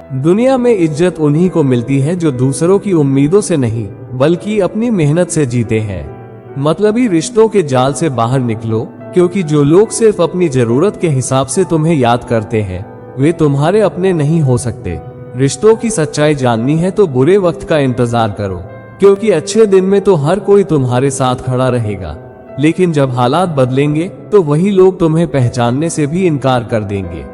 दुनिया में इज्जत उन्हीं को मिलती है जो दूसरों की उम्मीदों से नहीं बल्कि अपनी मेहनत से जीते हैं। मतलबी रिश्तों के जाल से बाहर निकलो, क्योंकि जो लोग सिर्फ अपनी जरूरत के हिसाब से तुम्हें याद करते हैं वे तुम्हारे अपने नहीं हो सकते। रिश्तों की सच्चाई जाननी है तो बुरे वक्त का इंतजार करो, क्योंकि अच्छे दिन में तो हर कोई तुम्हारे साथ खड़ा रहेगा, लेकिन जब हालात बदलेंगे तो वही लोग तुम्हें पहचानने से भी इनकार कर देंगे।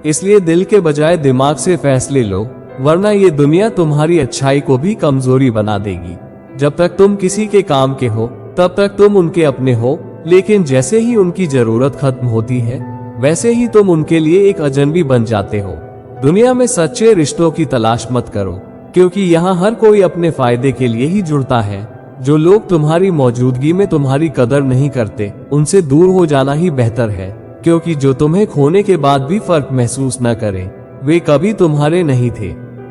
इसलिए दिल के बजाय दिमाग से फैसले लो, वरना ये दुनिया तुम्हारी अच्छाई को भी कमजोरी बना देगी। जब तक तुम किसी के काम के हो तब तक तुम उनके अपने हो, लेकिन जैसे ही उनकी जरूरत खत्म होती है वैसे ही तुम उनके लिए एक अजनबी बन जाते हो। दुनिया में सच्चे रिश्तों की तलाश मत करो, क्योंकि यहाँ हर कोई अपने फायदे के लिए ही जुड़ता है। जो लोग तुम्हारी मौजूदगी में तुम्हारी कदर नहीं करते उनसे दूर हो जाना ही बेहतर है, क्योंकि जो तुम्हें खोने के बाद भी फर्क महसूस न करें वे कभी तुम्हारे नहीं थे।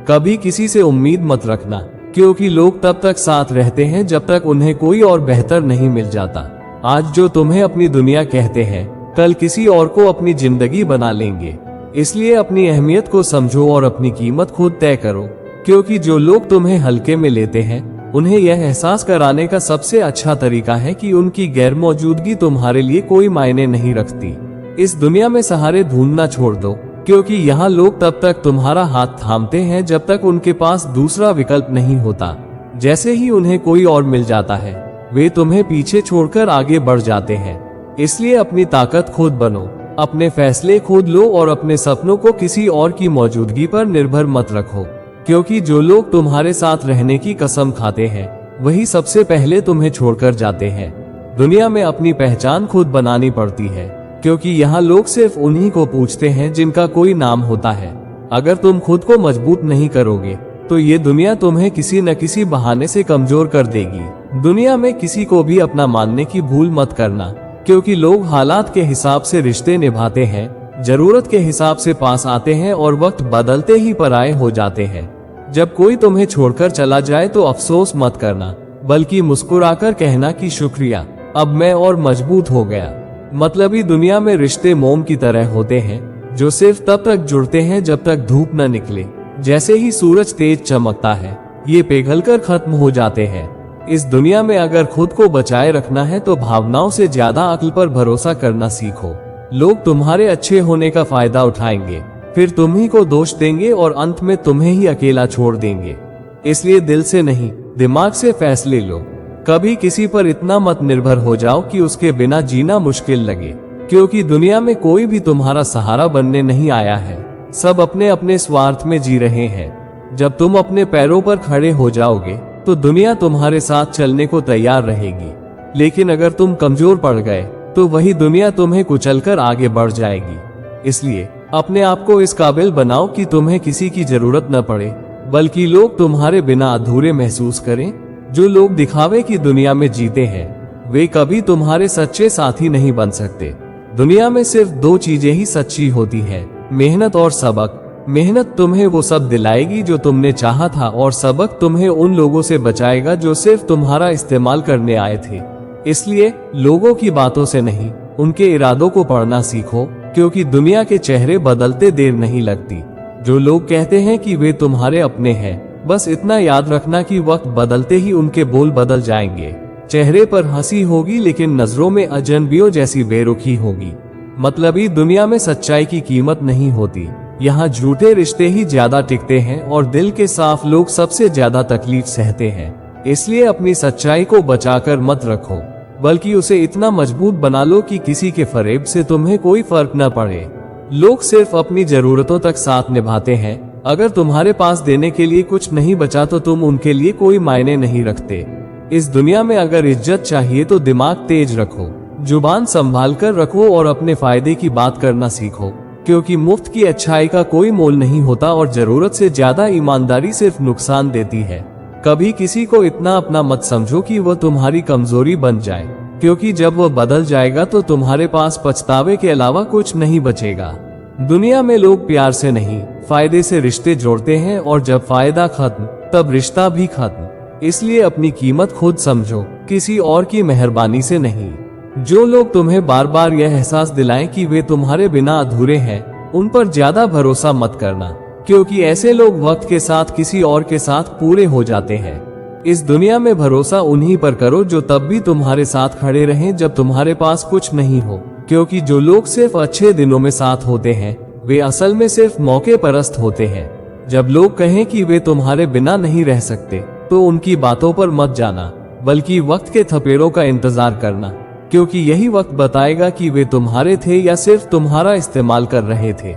कभी किसी से उम्मीद मत रखना, क्योंकि लोग तब तक साथ रहते हैं जब तक उन्हें कोई और बेहतर नहीं मिल जाता। आज जो तुम्हें अपनी दुनिया कहते हैं कल किसी और को अपनी जिंदगी बना लेंगे। इसलिए अपनी अहमियत को समझो और अपनी कीमत खुद तय करो, क्योंकि जो लोग तुम्हें हल्के में लेते हैं उन्हें यह एहसास कराने का सबसे अच्छा तरीका है कि उनकी गैर मौजूदगी तुम्हारे लिए कोई मायने नहीं रखती। इस दुनिया में सहारे ढूंढना छोड़ दो, क्योंकि यहाँ लोग तब तक तुम्हारा हाथ थामते हैं जब तक उनके पास दूसरा विकल्प नहीं होता। जैसे ही उन्हें कोई और मिल जाता है वे तुम्हें पीछे छोड़कर आगे बढ़ जाते हैं। इसलिए अपनी ताकत खुद बनो, अपने फैसले खुद लो और अपने सपनों को किसी और की मौजूदगी पर निर्भर मत रखो, क्योंकि जो लोग तुम्हारे साथ रहने की कसम खाते हैं वही सबसे पहले तुम्हें छोड़कर जाते हैं। दुनिया में अपनी पहचान खुद बनानी पड़ती है, क्योंकि यहाँ लोग सिर्फ उन्हीं को पूछते हैं जिनका कोई नाम होता है। अगर तुम खुद को मजबूत नहीं करोगे तो ये दुनिया तुम्हें किसी न किसी बहाने से कमजोर कर देगी। दुनिया में किसी को भी अपना मानने की भूल मत करना, क्योंकि लोग हालात के हिसाब से रिश्ते निभाते हैं, जरूरत के हिसाब से पास आते हैं और वक्त बदलते ही पराये हो जाते हैं। जब कोई तुम्हें छोड़कर चला जाए तो अफसोस मत करना, बल्कि मुस्कुराकर कहना कि शुक्रिया, अब मैं और मजबूत हो गया। मतलबी दुनिया में रिश्ते मोम की तरह होते हैं जो सिर्फ तब तक जुड़ते हैं जब तक धूप न निकले। जैसे ही सूरज तेज चमकता है ये पिघलकर खत्म हो जाते हैं। इस दुनिया में अगर खुद को बचाए रखना है तो भावनाओं से ज्यादा अक्ल पर भरोसा करना सीखो। लोग तुम्हारे अच्छे होने का फायदा उठाएंगे, फिर तुम्ही को दोष देंगे और अंत में तुम्हें ही अकेला छोड़ देंगे। इसलिए दिल से नहीं दिमाग से फैसले लो। कभी किसी पर इतना मत निर्भर हो जाओ कि उसके बिना जीना मुश्किल लगे, क्योंकि दुनिया में कोई भी तुम्हारा सहारा बनने नहीं आया है। सब अपने अपने स्वार्थ में जी रहे हैं। जब तुम अपने पैरों पर खड़े हो जाओगे तो दुनिया तुम्हारे साथ चलने को तैयार रहेगी, लेकिन अगर तुम कमजोर पड़ गए तो वही दुनिया तुम्हें कुचलकर आगे बढ़ जाएगी। इसलिए अपने आप को इस काबिल बनाओ कि तुम्हें किसी की जरूरत न पड़े, बल्कि लोग तुम्हारे बिना अधूरे महसूस करें। जो लोग दिखावे की दुनिया में जीते हैं वे कभी तुम्हारे सच्चे साथी नहीं बन सकते। दुनिया में सिर्फ दो चीजें ही सच्ची होती हैं, मेहनत और सबक। मेहनत तुम्हें वो सब दिलाएगी जो तुमने चाहा था, और सबक तुम्हें उन लोगों से बचाएगा जो सिर्फ तुम्हारा इस्तेमाल करने आए थे। इसलिए लोगों की बातों से नहीं उनके इरादों को पढ़ना सीखो, क्योंकि दुनिया के चेहरे बदलते देर नहीं लगती। जो लोग कहते हैं कि वे तुम्हारे अपने हैं, बस इतना याद रखना कि वक्त बदलते ही उनके बोल बदल जाएंगे। चेहरे पर हंसी होगी लेकिन नजरों में अजनबियों जैसी बेरुखी होगी। मतलबी दुनिया में सच्चाई की कीमत नहीं होती। यहाँ झूठे रिश्ते ही ज्यादा टिकते हैं और दिल के साफ लोग सबसे ज्यादा तकलीफ सहते हैं। इसलिए अपनी सच्चाई को बचाकर मत रखो, बल्कि उसे इतना मजबूत बना लो कि किसी के फरेब से तुम्हें कोई फर्क न पड़े। लोग सिर्फ अपनी जरूरतों तक साथ निभाते हैं। अगर तुम्हारे पास देने के लिए कुछ नहीं बचा तो तुम उनके लिए कोई मायने नहीं रखते। इस दुनिया में अगर इज्जत चाहिए तो दिमाग तेज रखो, जुबान संभाल कर रखो और अपने फायदे की बात करना सीखो, क्योंकि मुफ्त की अच्छाई का कोई मोल नहीं होता और जरूरत से ज्यादा ईमानदारी सिर्फ नुकसान देती है। कभी किसी को इतना अपना मत समझो कि वह तुम्हारी कमजोरी बन जाए, क्योंकि जब वह बदल जाएगा तो तुम्हारे पास पछतावे के अलावा कुछ नहीं बचेगा। दुनिया में लोग प्यार से नहीं फायदे से रिश्ते जोड़ते हैं, और जब फायदा खत्म तब रिश्ता भी खत्म। इसलिए अपनी कीमत खुद समझो, किसी और की मेहरबानी से नहीं। जो लोग तुम्हें बार बार यह एहसास दिलाएं कि वे तुम्हारे बिना अधूरे हैं, उन पर ज्यादा भरोसा मत करना, क्योंकि ऐसे लोग वक्त के साथ किसी और के साथ पूरे हो जाते हैं। इस दुनिया में भरोसा उन्हीं पर करो जो तब भी तुम्हारे साथ खड़े रहें जब तुम्हारे पास कुछ नहीं हो, क्योंकि जो लोग सिर्फ अच्छे दिनों में साथ होते हैं वे असल में सिर्फ मौके परस्त होते हैं। जब लोग कहें कि वे तुम्हारे बिना नहीं रह सकते तो उनकी बातों पर मत जाना, बल्कि वक्त के थपेड़ों का इंतजार करना, क्योंकि यही वक्त बताएगा कि वे तुम्हारे थे या सिर्फ तुम्हारा इस्तेमाल कर रहे थे।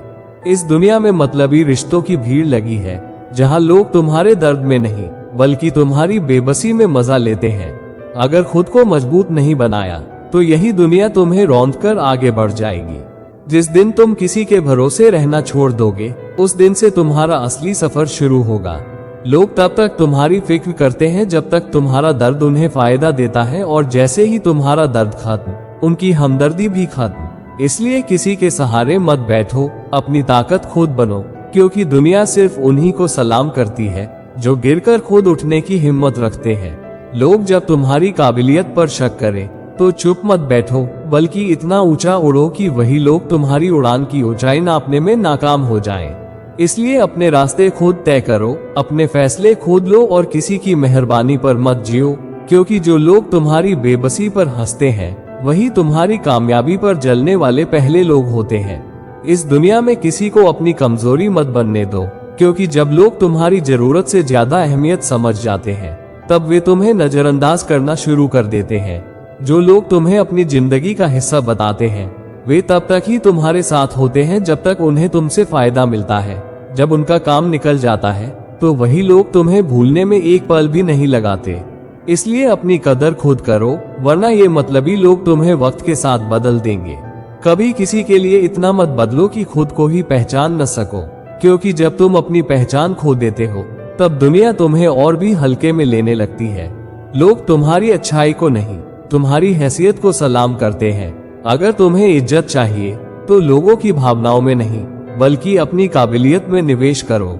इस दुनिया में मतलबी रिश्तों की भीड़ लगी है, जहां लोग तुम्हारे दर्द में नहीं बल्कि तुम्हारी बेबसी में मजा लेते हैं। अगर खुद को मजबूत नहीं बनाया तो यही दुनिया तुम्हें रौंद कर आगे बढ़ जाएगी। जिस दिन तुम किसी के भरोसे रहना छोड़ दोगे उस दिन से तुम्हारा असली सफर शुरू होगा। लोग तब तक तुम्हारी फिक्र करते हैं जब तक तुम्हारा दर्द उन्हें फायदा देता है, और जैसे ही तुम्हारा दर्द खत्म उनकी हमदर्दी भी खत्म। इसलिए किसी के सहारे मत बैठो, अपनी ताकत खुद बनो, क्योंकि दुनिया सिर्फ उन्हीं को सलाम करती है जो गिरकर खुद उठने की हिम्मत रखते हैं। लोग जब तुम्हारी काबिलियत पर शक करें तो चुप मत बैठो, बल्कि इतना ऊंचा उड़ो कि वही लोग तुम्हारी उड़ान की ऊंचाई नापने में नाकाम हो जाएं। इसलिए अपने रास्ते खुद तय करो, अपने फैसले खुद लो और किसी की मेहरबानी पर मत जियो, क्योंकि जो लोग तुम्हारी बेबसी पर हंसते हैं वही तुम्हारी कामयाबी पर जलने वाले पहले लोग होते हैं। इस दुनिया में किसी को अपनी कमजोरी मत बनने दो, क्योंकि जब लोग तुम्हारी जरूरत से ज्यादा अहमियत समझ जाते हैं तब वे तुम्हें नजरअंदाज करना शुरू कर देते हैं। जो लोग तुम्हें अपनी जिंदगी का हिस्सा बताते हैं वे तब तक ही तुम्हारे साथ होते हैं जब तक उन्हें तुमसे फायदा मिलता है। जब उनका काम निकल जाता है तो वही लोग तुम्हें भूलने में एक पल भी नहीं लगाते। इसलिए अपनी कदर खुद करो, वरना ये मतलबी लोग तुम्हें वक्त के साथ बदल देंगे। कभी किसी के लिए इतना मत बदलो कि खुद को ही पहचान न सको, क्योंकि जब तुम अपनी पहचान खो देते हो तब दुनिया तुम्हें और भी हल्के में लेने लगती है। लोग तुम्हारी अच्छाई को नहीं, तुम्हारी हैसियत को सलाम करते हैं। अगर तुम्हें इज्जत चाहिए तो लोगों की भावनाओं में नहीं बल्कि अपनी काबिलियत में निवेश करो।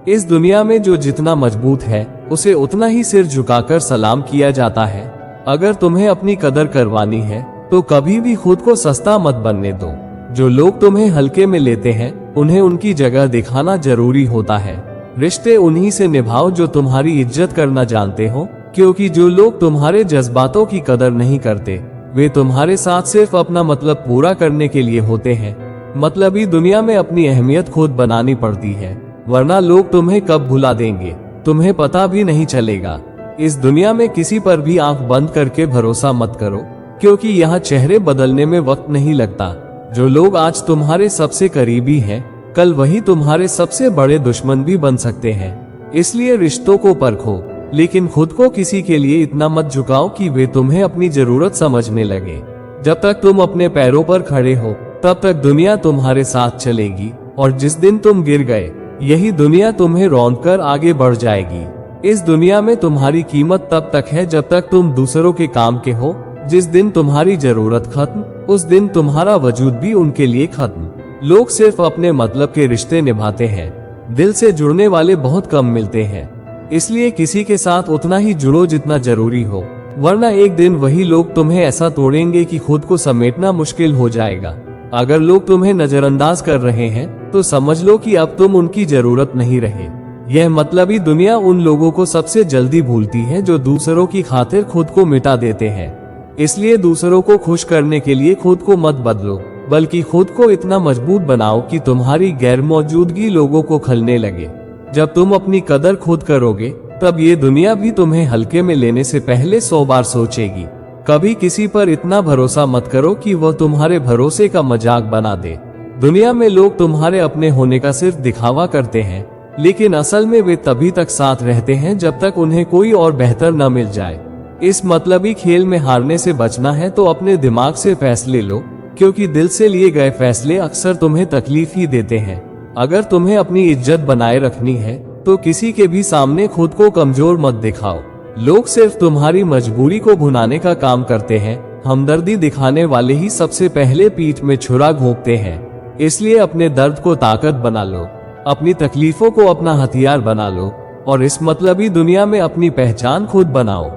इस दुनिया में जो जितना मजबूत है उसे उतना ही सिर झुकाकर सलाम किया जाता है। अगर तुम्हें अपनी कदर करवानी है तो कभी भी खुद को सस्ता मत बनने दो। जो लोग तुम्हें हल्के में लेते हैं उन्हें उनकी जगह दिखाना जरूरी होता है। रिश्ते उन्हीं से निभाओ जो तुम्हारी इज्जत करना जानते हो, क्योंकि जो लोग तुम्हारे जज्बातों की कदर नहीं करते वे तुम्हारे साथ सिर्फ अपना मतलब पूरा करने के लिए होते हैं। मतलबी दुनिया में अपनी अहमियत खुद बनानी पड़ती है, वरना लोग तुम्हें कब भुला देंगे तुम्हें पता भी नहीं चलेगा। इस दुनिया में किसी पर भी आंख बंद करके भरोसा मत करो, क्योंकि यहाँ चेहरे बदलने में वक्त नहीं लगता। जो लोग आज तुम्हारे सबसे करीबी हैं कल वही तुम्हारे सबसे बड़े दुश्मन भी बन सकते हैं। इसलिए रिश्तों को परखो, लेकिन खुद को किसी के लिए इतना मत झुकाओ कि वे तुम्हें अपनी जरूरत समझने लगे। जब तक तुम अपने पैरों पर खड़े हो तब तक दुनिया तुम्हारे साथ चलेगी, और जिस दिन तुम गिर गए यही दुनिया तुम्हें रौंदकर आगे बढ़ जाएगी। इस दुनिया में तुम्हारी कीमत तब तक है जब तक तुम दूसरों के काम के हो। जिस दिन तुम्हारी जरूरत खत्म उस दिन तुम्हारा वजूद भी उनके लिए खत्म। लोग सिर्फ अपने मतलब के रिश्ते निभाते हैं, दिल से जुड़ने वाले बहुत कम मिलते हैं। इसलिए किसी के साथ उतना ही जुड़ो जितना जरूरी हो, वरना एक दिन वही लोग तुम्हें ऐसा तोड़ेंगे कि खुद को समेटना मुश्किल हो जाएगा। अगर लोग तुम्हें नजरअंदाज कर रहे हैं तो समझ लो कि अब तुम उनकी जरूरत नहीं रहे। यह मतलबी दुनिया उन लोगों को सबसे जल्दी भूलती है जो दूसरों की खातिर खुद को मिटा देते हैं। इसलिए दूसरों को खुश करने के लिए खुद को मत बदलो, बल्कि खुद को इतना मजबूत बनाओ कि तुम्हारी गैर मौजूदगी लोगों को खलने लगे। जब तुम अपनी कदर खुद करोगे तब ये दुनिया भी तुम्हें हल्के में लेने से पहले 100 बार सोचेगी। कभी किसी पर इतना भरोसा मत करो कि वह तुम्हारे भरोसे का मजाक बना दे। दुनिया में लोग तुम्हारे अपने होने का सिर्फ दिखावा करते हैं, लेकिन असल में वे तभी तक साथ रहते हैं जब तक उन्हें कोई और बेहतर न मिल जाए। इस मतलबी खेल में हारने से बचना है तो अपने दिमाग से फैसले लो, क्योंकि दिल से लिए गए फैसले अक्सर तुम्हें तकलीफ ही देते हैं। अगर तुम्हें अपनी इज्जत बनाए रखनी है तो किसी के भी सामने खुद को कमजोर मत दिखाओ। लोग सिर्फ तुम्हारी मजबूरी को भुनाने का काम करते हैं। हमदर्दी दिखाने वाले ही सबसे पहले पीठ में छुरा घोंपते हैं। इसलिए अपने दर्द को ताकत बना लो, अपनी तकलीफों को अपना हथियार बना लो, और इस मतलबी दुनिया में अपनी पहचान खुद बनाओ।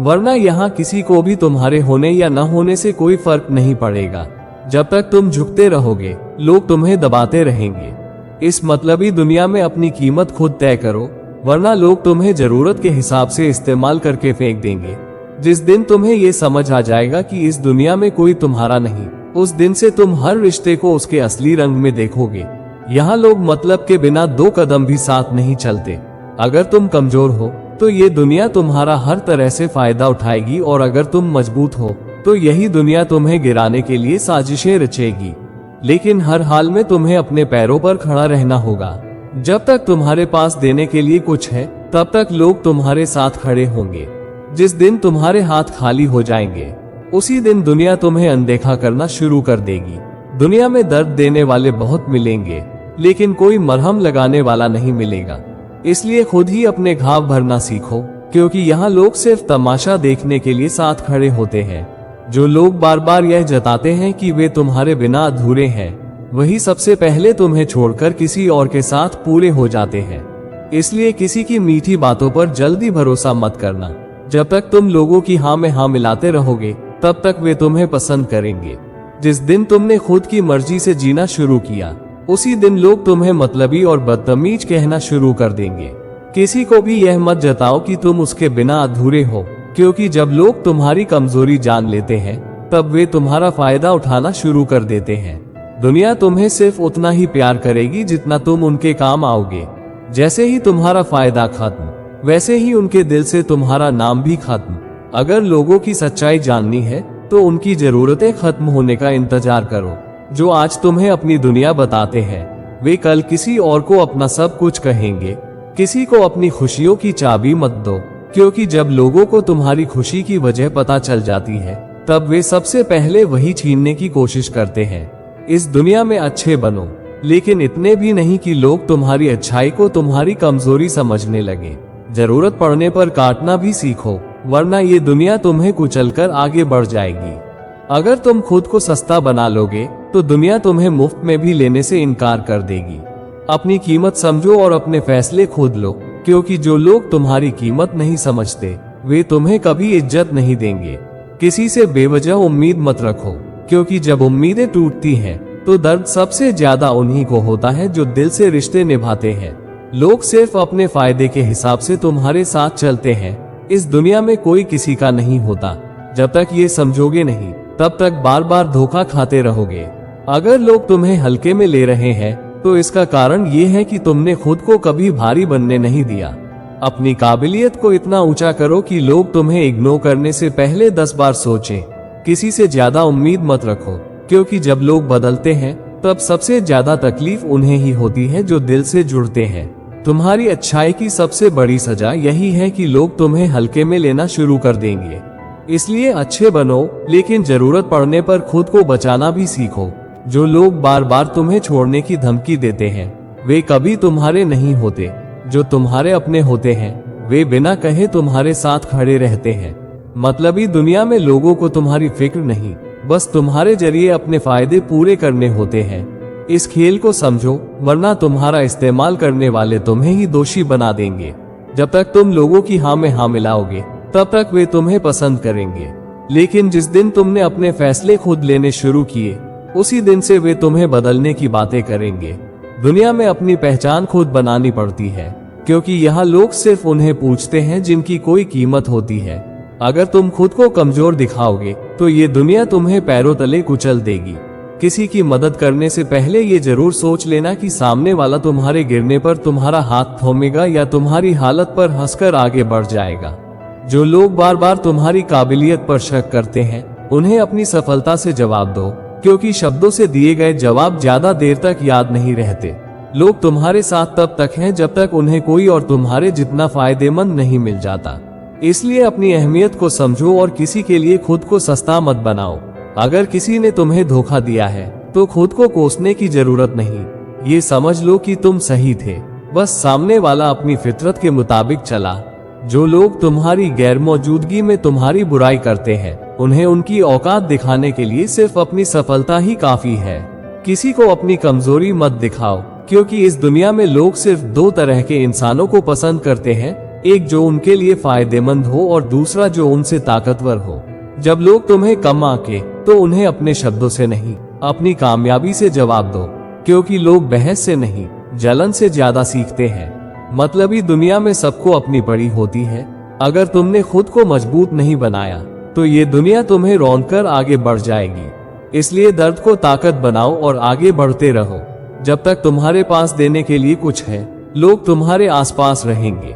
वरना यहाँ किसी को भी तुम्हारे होने या न होने से कोई फर्क नहीं पड़ेगा। जब तक तुम झुकते रहोगे लोग तुम्हें दबाते रहेंगे। इस मतलबी दुनिया में अपनी कीमत खुद तय करो, वरना लोग तुम्हें जरूरत के हिसाब से इस्तेमाल करके फेंक देंगे। जिस दिन तुम्हें ये समझ आ जाएगा कि इस दुनिया में कोई तुम्हारा नहीं, उस दिन से तुम हर रिश्ते को उसके असली रंग में देखोगे। यहाँ लोग मतलब के बिना 2 कदम भी साथ नहीं चलते। अगर तुम कमजोर हो तो ये दुनिया तुम्हारा हर तरह से फायदा उठाएगी, और अगर तुम मजबूत हो तो यही दुनिया तुम्हें गिराने के लिए साजिशें रचेगी। लेकिन हर हाल में तुम्हें अपने पैरों पर खड़ा रहना होगा। जब तक तुम्हारे पास देने के लिए कुछ है, तब तक लोग तुम्हारे साथ खड़े होंगे। जिस दिन तुम्हारे हाथ खाली हो जाएंगे, उसी दिन दुनिया तुम्हें अनदेखा करना शुरू कर देगी। दुनिया में दर्द देने वाले बहुत मिलेंगे, लेकिन कोई मरहम लगाने वाला नहीं मिलेगा। इसलिए खुद ही अपने घाव भरना सीखो, क्योंकि यहाँ लोग सिर्फ तमाशा देखने के लिए साथ खड़े होते हैं। जो लोग बार बार यह जताते हैं कि वे तुम्हारे बिना अधूरे हैं, वही सबसे पहले तुम्हें छोड़कर किसी और के साथ पूरे हो जाते हैं। इसलिए किसी की मीठी बातों पर जल्दी भरोसा मत करना। जब तक तुम लोगों की हाँ में हाँ मिलाते रहोगे, तब तक वे तुम्हें पसंद करेंगे। जिस दिन तुमने खुद की मर्जी से जीना शुरू किया, उसी दिन लोग तुम्हें मतलबी और बदतमीज कहना शुरू कर देंगे। किसी को भी यह मत जताओ कि तुम उसके बिना अधूरे हो, क्योंकि जब लोग तुम्हारी कमजोरी जान लेते हैं, तब वे तुम्हारा फायदा उठाना शुरू कर देते हैं। दुनिया तुम्हें सिर्फ उतना ही प्यार करेगी जितना तुम उनके काम आओगे। जैसे ही तुम्हारा फायदा खत्म, वैसे ही उनके दिल से तुम्हारा नाम भी खत्म। अगर लोगों की सच्चाई जाननी है, तो उनकी जरूरतें खत्म होने का इंतजार करो। जो आज तुम्हें अपनी दुनिया बताते हैं, वे कल किसी और को अपना सब कुछ कहेंगे। किसी को अपनी खुशियों की चाबी मत दो, क्योंकि जब लोगों को तुम्हारी खुशी की वजह पता चल जाती है, तब वे सबसे पहले वही छीनने की कोशिश करते हैं। इस दुनिया में अच्छे बनो, लेकिन इतने भी नहीं कि लोग तुम्हारी अच्छाई को तुम्हारी कमजोरी समझने लगे। जरूरत पड़ने पर काटना भी सीखो, वरना ये दुनिया तुम्हें कुचलकर आगे बढ़ जाएगी। अगर तुम खुद को सस्ता बना लोगे, तो दुनिया तुम्हें मुफ्त में भी लेने से इनकार कर देगी। अपनी कीमत समझो और अपने फैसले खुद लो, क्योंकि जो लोग तुम्हारी कीमत नहीं समझते, वे तुम्हें कभी इज्जत नहीं देंगे। किसी से बेवजह उम्मीद मत रखो, क्योंकि जब उम्मीदें टूटती हैं, तो दर्द सबसे ज्यादा उन्हीं को होता है जो दिल से रिश्ते निभाते हैं। लोग सिर्फ अपने फायदे के हिसाब से तुम्हारे साथ चलते हैं। इस दुनिया में कोई किसी का नहीं होता। जब तक ये समझोगे नहीं, तब तक बार बार धोखा खाते रहोगे। अगर लोग तुम्हें हल्के में ले रहे हैं, तो इसका कारण ये है कि तुमने खुद को कभी भारी बनने नहीं दिया। अपनी काबिलियत को इतना ऊंचा करो कि लोग तुम्हें इग्नोर करने से पहले 10 बार सोचें। किसी से ज्यादा उम्मीद मत रखो, क्योंकि जब लोग बदलते हैं, तब सबसे ज्यादा तकलीफ उन्हें ही होती है जो दिल से जुड़ते हैं। तुम्हारी अच्छाई की सबसे बड़ी सजा यही है कि लोग तुम्हें हल्के में लेना शुरू कर देंगे। इसलिए अच्छे बनो, लेकिन जरूरत पड़ने पर खुद को बचाना भी सीखो। जो लोग बार बार तुम्हें छोड़ने की धमकी देते हैं, वे कभी तुम्हारे नहीं होते। जो तुम्हारे अपने होते हैं, वे बिना कहे तुम्हारे साथ खड़े रहते हैं। मतलबी दुनिया में लोगों को तुम्हारी फिक्र नहीं, बस तुम्हारे जरिए अपने फायदे पूरे करने होते हैं। इस खेल को समझो, वरना तुम्हारा इस्तेमाल करने वाले तुम्हें ही दोषी बना देंगे। जब तक तुम लोगों की हाँ में हाँ मिलाओगे, तब तक वे तुम्हें पसंद करेंगे। लेकिन जिस दिन तुमने अपने फैसले खुद लेने शुरू किए, उसी दिन से वे तुम्हें बदलने की बातें करेंगे। दुनिया में अपनी पहचान खुद बनानी पड़ती है, क्योंकि यहाँ लोग सिर्फ उन्हें पूछते हैं जिनकी कोई कीमत होती है। अगर तुम खुद को कमजोर दिखाओगे, तो ये दुनिया तुम्हें पैरों तले कुचल देगी। किसी की मदद करने से पहले ये जरूर सोच लेना कि सामने वाला तुम्हारे गिरने पर तुम्हारा हाथ थामेगा या तुम्हारी हालत पर हंसकर आगे बढ़ जाएगा। जो लोग बार बार तुम्हारी काबिलियत पर शक करते हैं, उन्हें अपनी सफलता से जवाब दो, क्योंकि शब्दों से दिए गए जवाब ज्यादा देर तक याद नहीं रहते। लोग तुम्हारे साथ तब तक हैं जब तक उन्हें कोई और तुम्हारे जितना फायदेमंद नहीं मिल जाता। इसलिए अपनी अहमियत को समझो और किसी के लिए खुद को सस्ता मत बनाओ। अगर किसी ने तुम्हें धोखा दिया है, तो खुद को कोसने की जरूरत नहीं। ये समझ लो कि तुम सही थे, बस सामने वाला अपनी फितरत के मुताबिक चला। जो लोग तुम्हारी गैर मौजूदगी में तुम्हारी बुराई करते हैं, उन्हें उनकी औकात दिखाने के लिए सिर्फ अपनी सफलता ही काफी है। किसी को अपनी कमजोरी मत दिखाओ, क्योंकि इस दुनिया में लोग सिर्फ 2 तरह के इंसानों को पसंद करते हैं, एक जो उनके लिए फायदेमंद हो और दूसरा जो उनसे ताकतवर हो। जब लोग तुम्हें कम आके, तो उन्हें अपने शब्दों से नहीं, अपनी कामयाबी से जवाब दो, क्योंकि लोग बहस से नहीं, जलन से ज्यादा सीखते हैं। मतलबी दुनिया में सबको अपनी पड़ी होती है। अगर तुमने खुद को मजबूत नहीं बनाया तो ये दुनिया तुम्हें रौंदकर आगे बढ़ जाएगी। इसलिए दर्द को ताकत बनाओ और आगे बढ़ते रहो। जब तक तुम्हारे पास देने के लिए कुछ है, लोग तुम्हारे आसपास रहेंगे।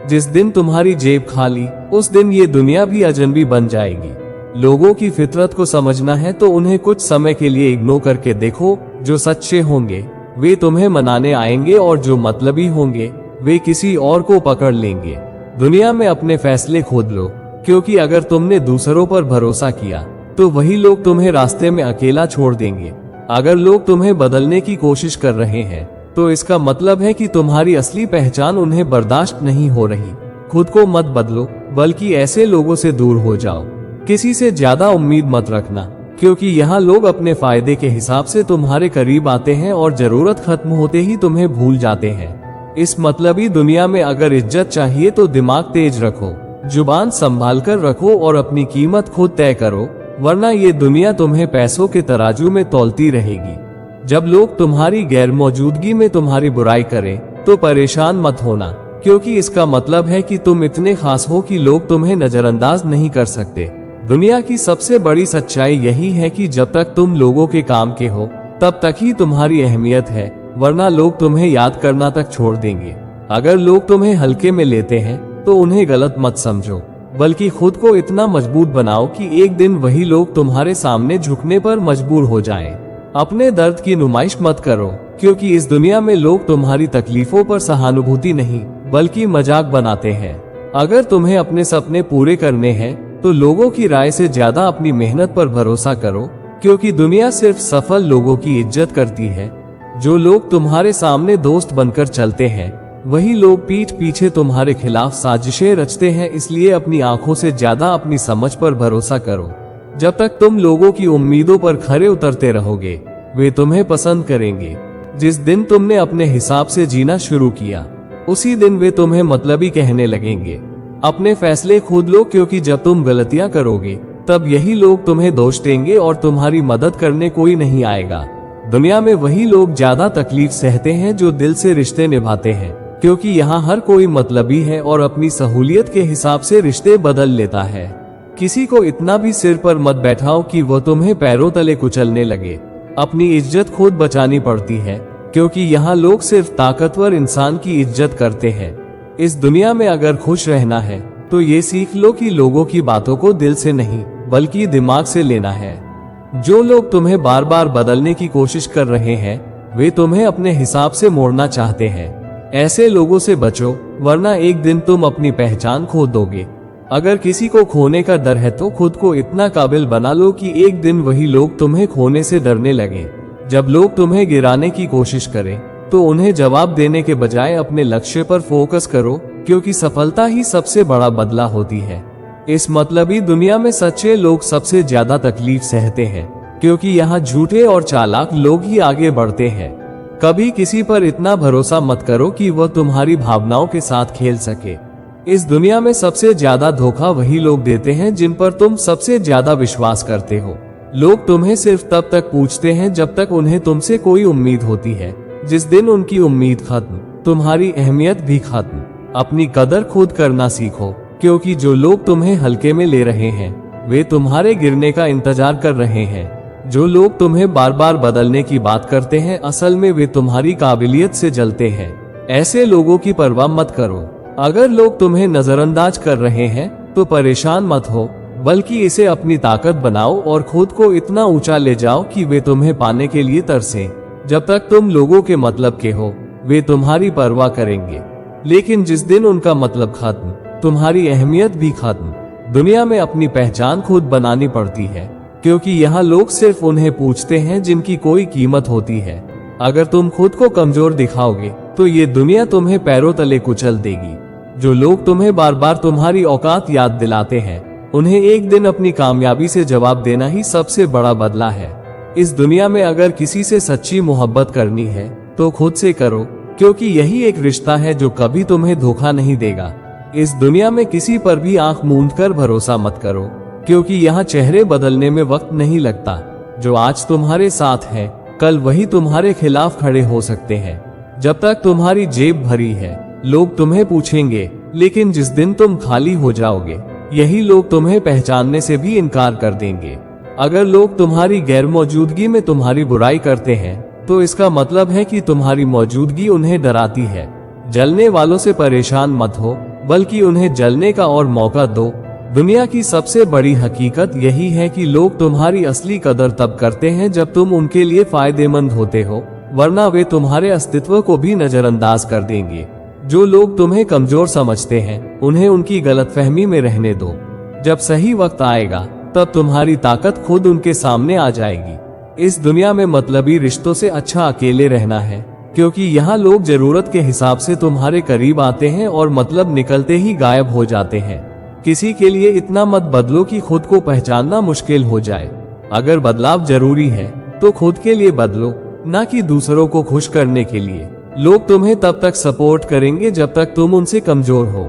जिस दिन तुम्हारी जेब खाली, उस दिन ये दुनिया भी अजनबी बन जाएगी। लोगों की फितरत को समझना है तो उन्हें कुछ समय के लिए इग्नोर करके देखो। जो सच्चे होंगे वे तुम्हें मनाने आएंगे और जो मतलबी होंगे वे किसी और को पकड़ लेंगे। दुनिया में अपने फैसले खुद लो, क्योंकि अगर तुमने दूसरों पर भरोसा किया तो वही लोग तुम्हें रास्ते में अकेला छोड़ देंगे। अगर लोग तुम्हें बदलने की कोशिश कर रहे हैं तो इसका मतलब है कि तुम्हारी असली पहचान उन्हें बर्दाश्त नहीं हो रही। खुद को मत बदलो, बल्कि ऐसे लोगों से दूर हो जाओ। किसी से ज्यादा उम्मीद मत रखना, क्योंकि यहाँ लोग अपने फायदे के हिसाब से तुम्हारे करीब आते हैं और जरूरत खत्म होते ही तुम्हें भूल जाते हैं। इस मतलबी दुनिया में अगर इज्जत चाहिए तो दिमाग तेज रखो, जुबान संभाल कर रखो और अपनी कीमत खुद तय करो, वरना ये दुनिया तुम्हें पैसों के तराजू में तौलती रहेगी। जब लोग तुम्हारी गैर मौजूदगी में तुम्हारी बुराई करें तो परेशान मत होना, क्योंकि इसका मतलब है कि तुम इतने खास हो कि लोग तुम्हें नजरअंदाज नहीं कर सकते। दुनिया की सबसे बड़ी सच्चाई यही है कि जब तक तुम लोगों के काम के हो तब तक ही तुम्हारी अहमियत है, वरना लोग तुम्हें याद करना तक छोड़ देंगे। अगर लोग तुम्हें हल्के में लेते हैं तो उन्हें गलत मत समझो, बल्कि खुद को इतना मजबूत बनाओ कि एक दिन वही लोग तुम्हारे सामने झुकने पर मजबूर हो जाएं। अपने दर्द की नुमाइश मत करो, क्योंकि इस दुनिया में लोग तुम्हारी तकलीफों पर सहानुभूति नहीं बल्कि मजाक बनाते हैं। अगर तुम्हें अपने सपने पूरे करने हैं तो लोगों की राय से ज्यादा अपनी मेहनत पर भरोसा करो, क्योंकि दुनिया सिर्फ सफल लोगों की इज्जत करती है। जो लोग तुम्हारे सामने दोस्त बनकर चलते हैं वही लोग पीठ पीछे तुम्हारे खिलाफ साजिशें रचते हैं। इसलिए अपनी आंखों से ज्यादा अपनी समझ पर भरोसा करो। जब तक तुम लोगों की उम्मीदों पर खरे उतरते रहोगे वे तुम्हें पसंद करेंगे। जिस दिन तुमने अपने हिसाब से जीना शुरू किया उसी दिन वे तुम्हें मतलबी कहने लगेंगे। अपने फैसले खुद लो, क्योंकि जब तुम गलतियां करोगे तब यही लोग तुम्हें दोष देंगे और तुम्हारी मदद करने कोई नहीं आएगा। दुनिया में वही लोग ज्यादा तकलीफ सहते हैं जो दिल से रिश्ते निभाते हैं, क्योंकि यहाँ हर कोई मतलबी है और अपनी सहूलियत के हिसाब से रिश्ते बदल लेता है। किसी को इतना भी सिर पर मत बैठाओ कि वो तुम्हें पैरों तले कुचलने लगे। अपनी इज्जत खुद बचानी पड़ती है, क्योंकि यहाँ लोग सिर्फ ताकतवर इंसान की इज्जत करते हैं। इस दुनिया में अगर खुश रहना है तो ये सीख लो कि लोगों की बातों को दिल से नहीं बल्कि दिमाग से लेना है। जो लोग तुम्हें बार बार बदलने की कोशिश कर रहे हैं वे तुम्हें अपने हिसाब से मोड़ना चाहते हैं। ऐसे लोगों से बचो, वरना एक दिन तुम अपनी पहचान खो दोगे। अगर किसी को खोने का डर है तो खुद को इतना काबिल बना लो कि एक दिन वही लोग तुम्हें खोने से डरने लगे। जब लोग तुम्हें गिराने की कोशिश करें तो उन्हें जवाब देने के बजाय अपने लक्ष्य पर फोकस करो, क्योंकि सफलता ही सबसे बड़ा बदला होती है। इस मतलबी दुनिया में सच्चे लोग सबसे ज्यादा तकलीफ सहते हैं, क्योंकि यहाँ झूठे और चालाक लोग ही आगे बढ़ते हैं। कभी किसी पर इतना भरोसा मत करो कि वह तुम्हारी भावनाओं के साथ खेल सके। इस दुनिया में सबसे ज्यादा धोखा वही लोग देते हैं जिन पर तुम सबसे ज्यादा विश्वास करते हो। लोग तुम्हें सिर्फ तब तक पूछते हैं जब तक उन्हें तुमसे कोई उम्मीद होती है। जिस दिन उनकी उम्मीद खत्म, तुम्हारी अहमियत भी खत्म। अपनी कदर खुद करना सीखो, क्योंकि जो लोग तुम्हें हल्के में ले रहे हैं वे तुम्हारे गिरने का इंतजार कर रहे हैं। जो लोग तुम्हें बार बार बदलने की बात करते हैं असल में वे तुम्हारी काबिलियत से जलते हैं। ऐसे लोगों की परवाह मत करो। अगर लोग तुम्हें नजरअंदाज कर रहे हैं तो परेशान मत हो, बल्कि इसे अपनी ताकत बनाओ और खुद को इतना ऊंचा ले जाओ कि वे तुम्हें पाने के लिए तरसें। जब तक तुम लोगों के मतलब के हो वे तुम्हारी परवाह करेंगे, लेकिन जिस दिन उनका मतलब खत्म, तुम्हारी अहमियत भी खत्म। दुनिया में अपनी पहचान खुद बनानी पड़ती है, क्योंकि यहाँ लोग सिर्फ उन्हें पूछते हैं जिनकी कोई कीमत होती है। अगर तुम खुद को कमजोर दिखाओगे तो ये दुनिया तुम्हें पैरों तले कुचल देगी। जो लोग तुम्हें बार बार तुम्हारी औकात याद दिलाते हैं उन्हें एक दिन अपनी कामयाबी से जवाब देना ही सबसे बड़ा बदला है। इस दुनिया में अगर किसी से सच्ची मोहब्बत करनी है तो खुद से करो, क्योंकि यही एक रिश्ता है जो कभी तुम्हें धोखा नहीं देगा। इस दुनिया में किसी पर भी आंख मूंद कर भरोसा मत करो, क्योंकि यहाँ चेहरे बदलने में वक्त नहीं लगता। जो आज तुम्हारे साथ है कल वही तुम्हारे खिलाफ खड़े हो सकते हैं। जब तक तुम्हारी जेब भरी है लोग तुम्हें पूछेंगे, लेकिन जिस दिन तुम खाली हो जाओगे यही लोग तुम्हें पहचानने से भी इनकार कर देंगे। अगर लोग तुम्हारी गैर मौजूदगी में तुम्हारी बुराई करते हैं तो इसका मतलब है कि तुम्हारी मौजूदगी उन्हें डराती है। जलने वालों से परेशान मत हो, बल्कि उन्हें जलने का और मौका दो। दुनिया की सबसे बड़ी हकीकत यही है कि लोग तुम्हारी असली कदर तब करते हैं जब तुम उनके लिए फायदेमंद होते हो, वरना वे तुम्हारे अस्तित्व को भी नजरअंदाज कर देंगे। जो लोग तुम्हें कमजोर समझते हैं उन्हें उनकी गलतफहमी में रहने दो। जब सही वक्त आएगा तब तुम्हारी ताकत खुद उनके सामने आ जाएगी। इस दुनिया में मतलबी रिश्तों से अच्छा अकेले रहना है, क्योंकि यहाँ लोग जरूरत के हिसाब से तुम्हारे करीब आते हैं और मतलब निकलते ही गायब हो जाते हैं। किसी के लिए इतना मत बदलो कि खुद को पहचानना मुश्किल हो जाए। अगर बदलाव जरूरी है तो खुद के लिए बदलो, ना कि दूसरों को खुश करने के लिए। लोग तुम्हें तब तक सपोर्ट करेंगे जब तक तुम उनसे कमजोर हो।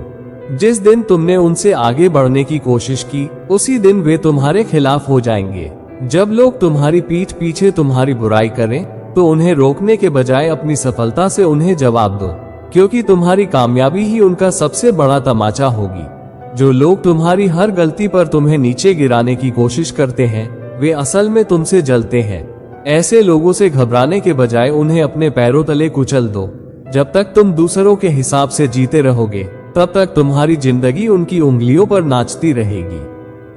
जिस दिन तुमने उनसे आगे बढ़ने की कोशिश की उसी दिन वे तुम्हारे खिलाफ हो जाएंगे। जब लोग तुम्हारी पीठ पीछे तुम्हारी बुराई करें तो उन्हें रोकने के बजाय अपनी सफलता से उन्हें जवाब दो, क्योंकि तुम्हारी कामयाबी ही उनका सबसे बड़ा तमाचा होगी। जो लोग तुम्हारी हर गलती पर तुम्हें नीचे गिराने की कोशिश करते हैं वे असल में तुमसे जलते हैं। ऐसे लोगों से घबराने के बजाय उन्हें अपने पैरों तले कुचल दो। जब तक तुम दूसरों के हिसाब से जीते रहोगे तब तक तुम्हारी जिंदगी उनकी उंगलियों पर नाचती रहेगी।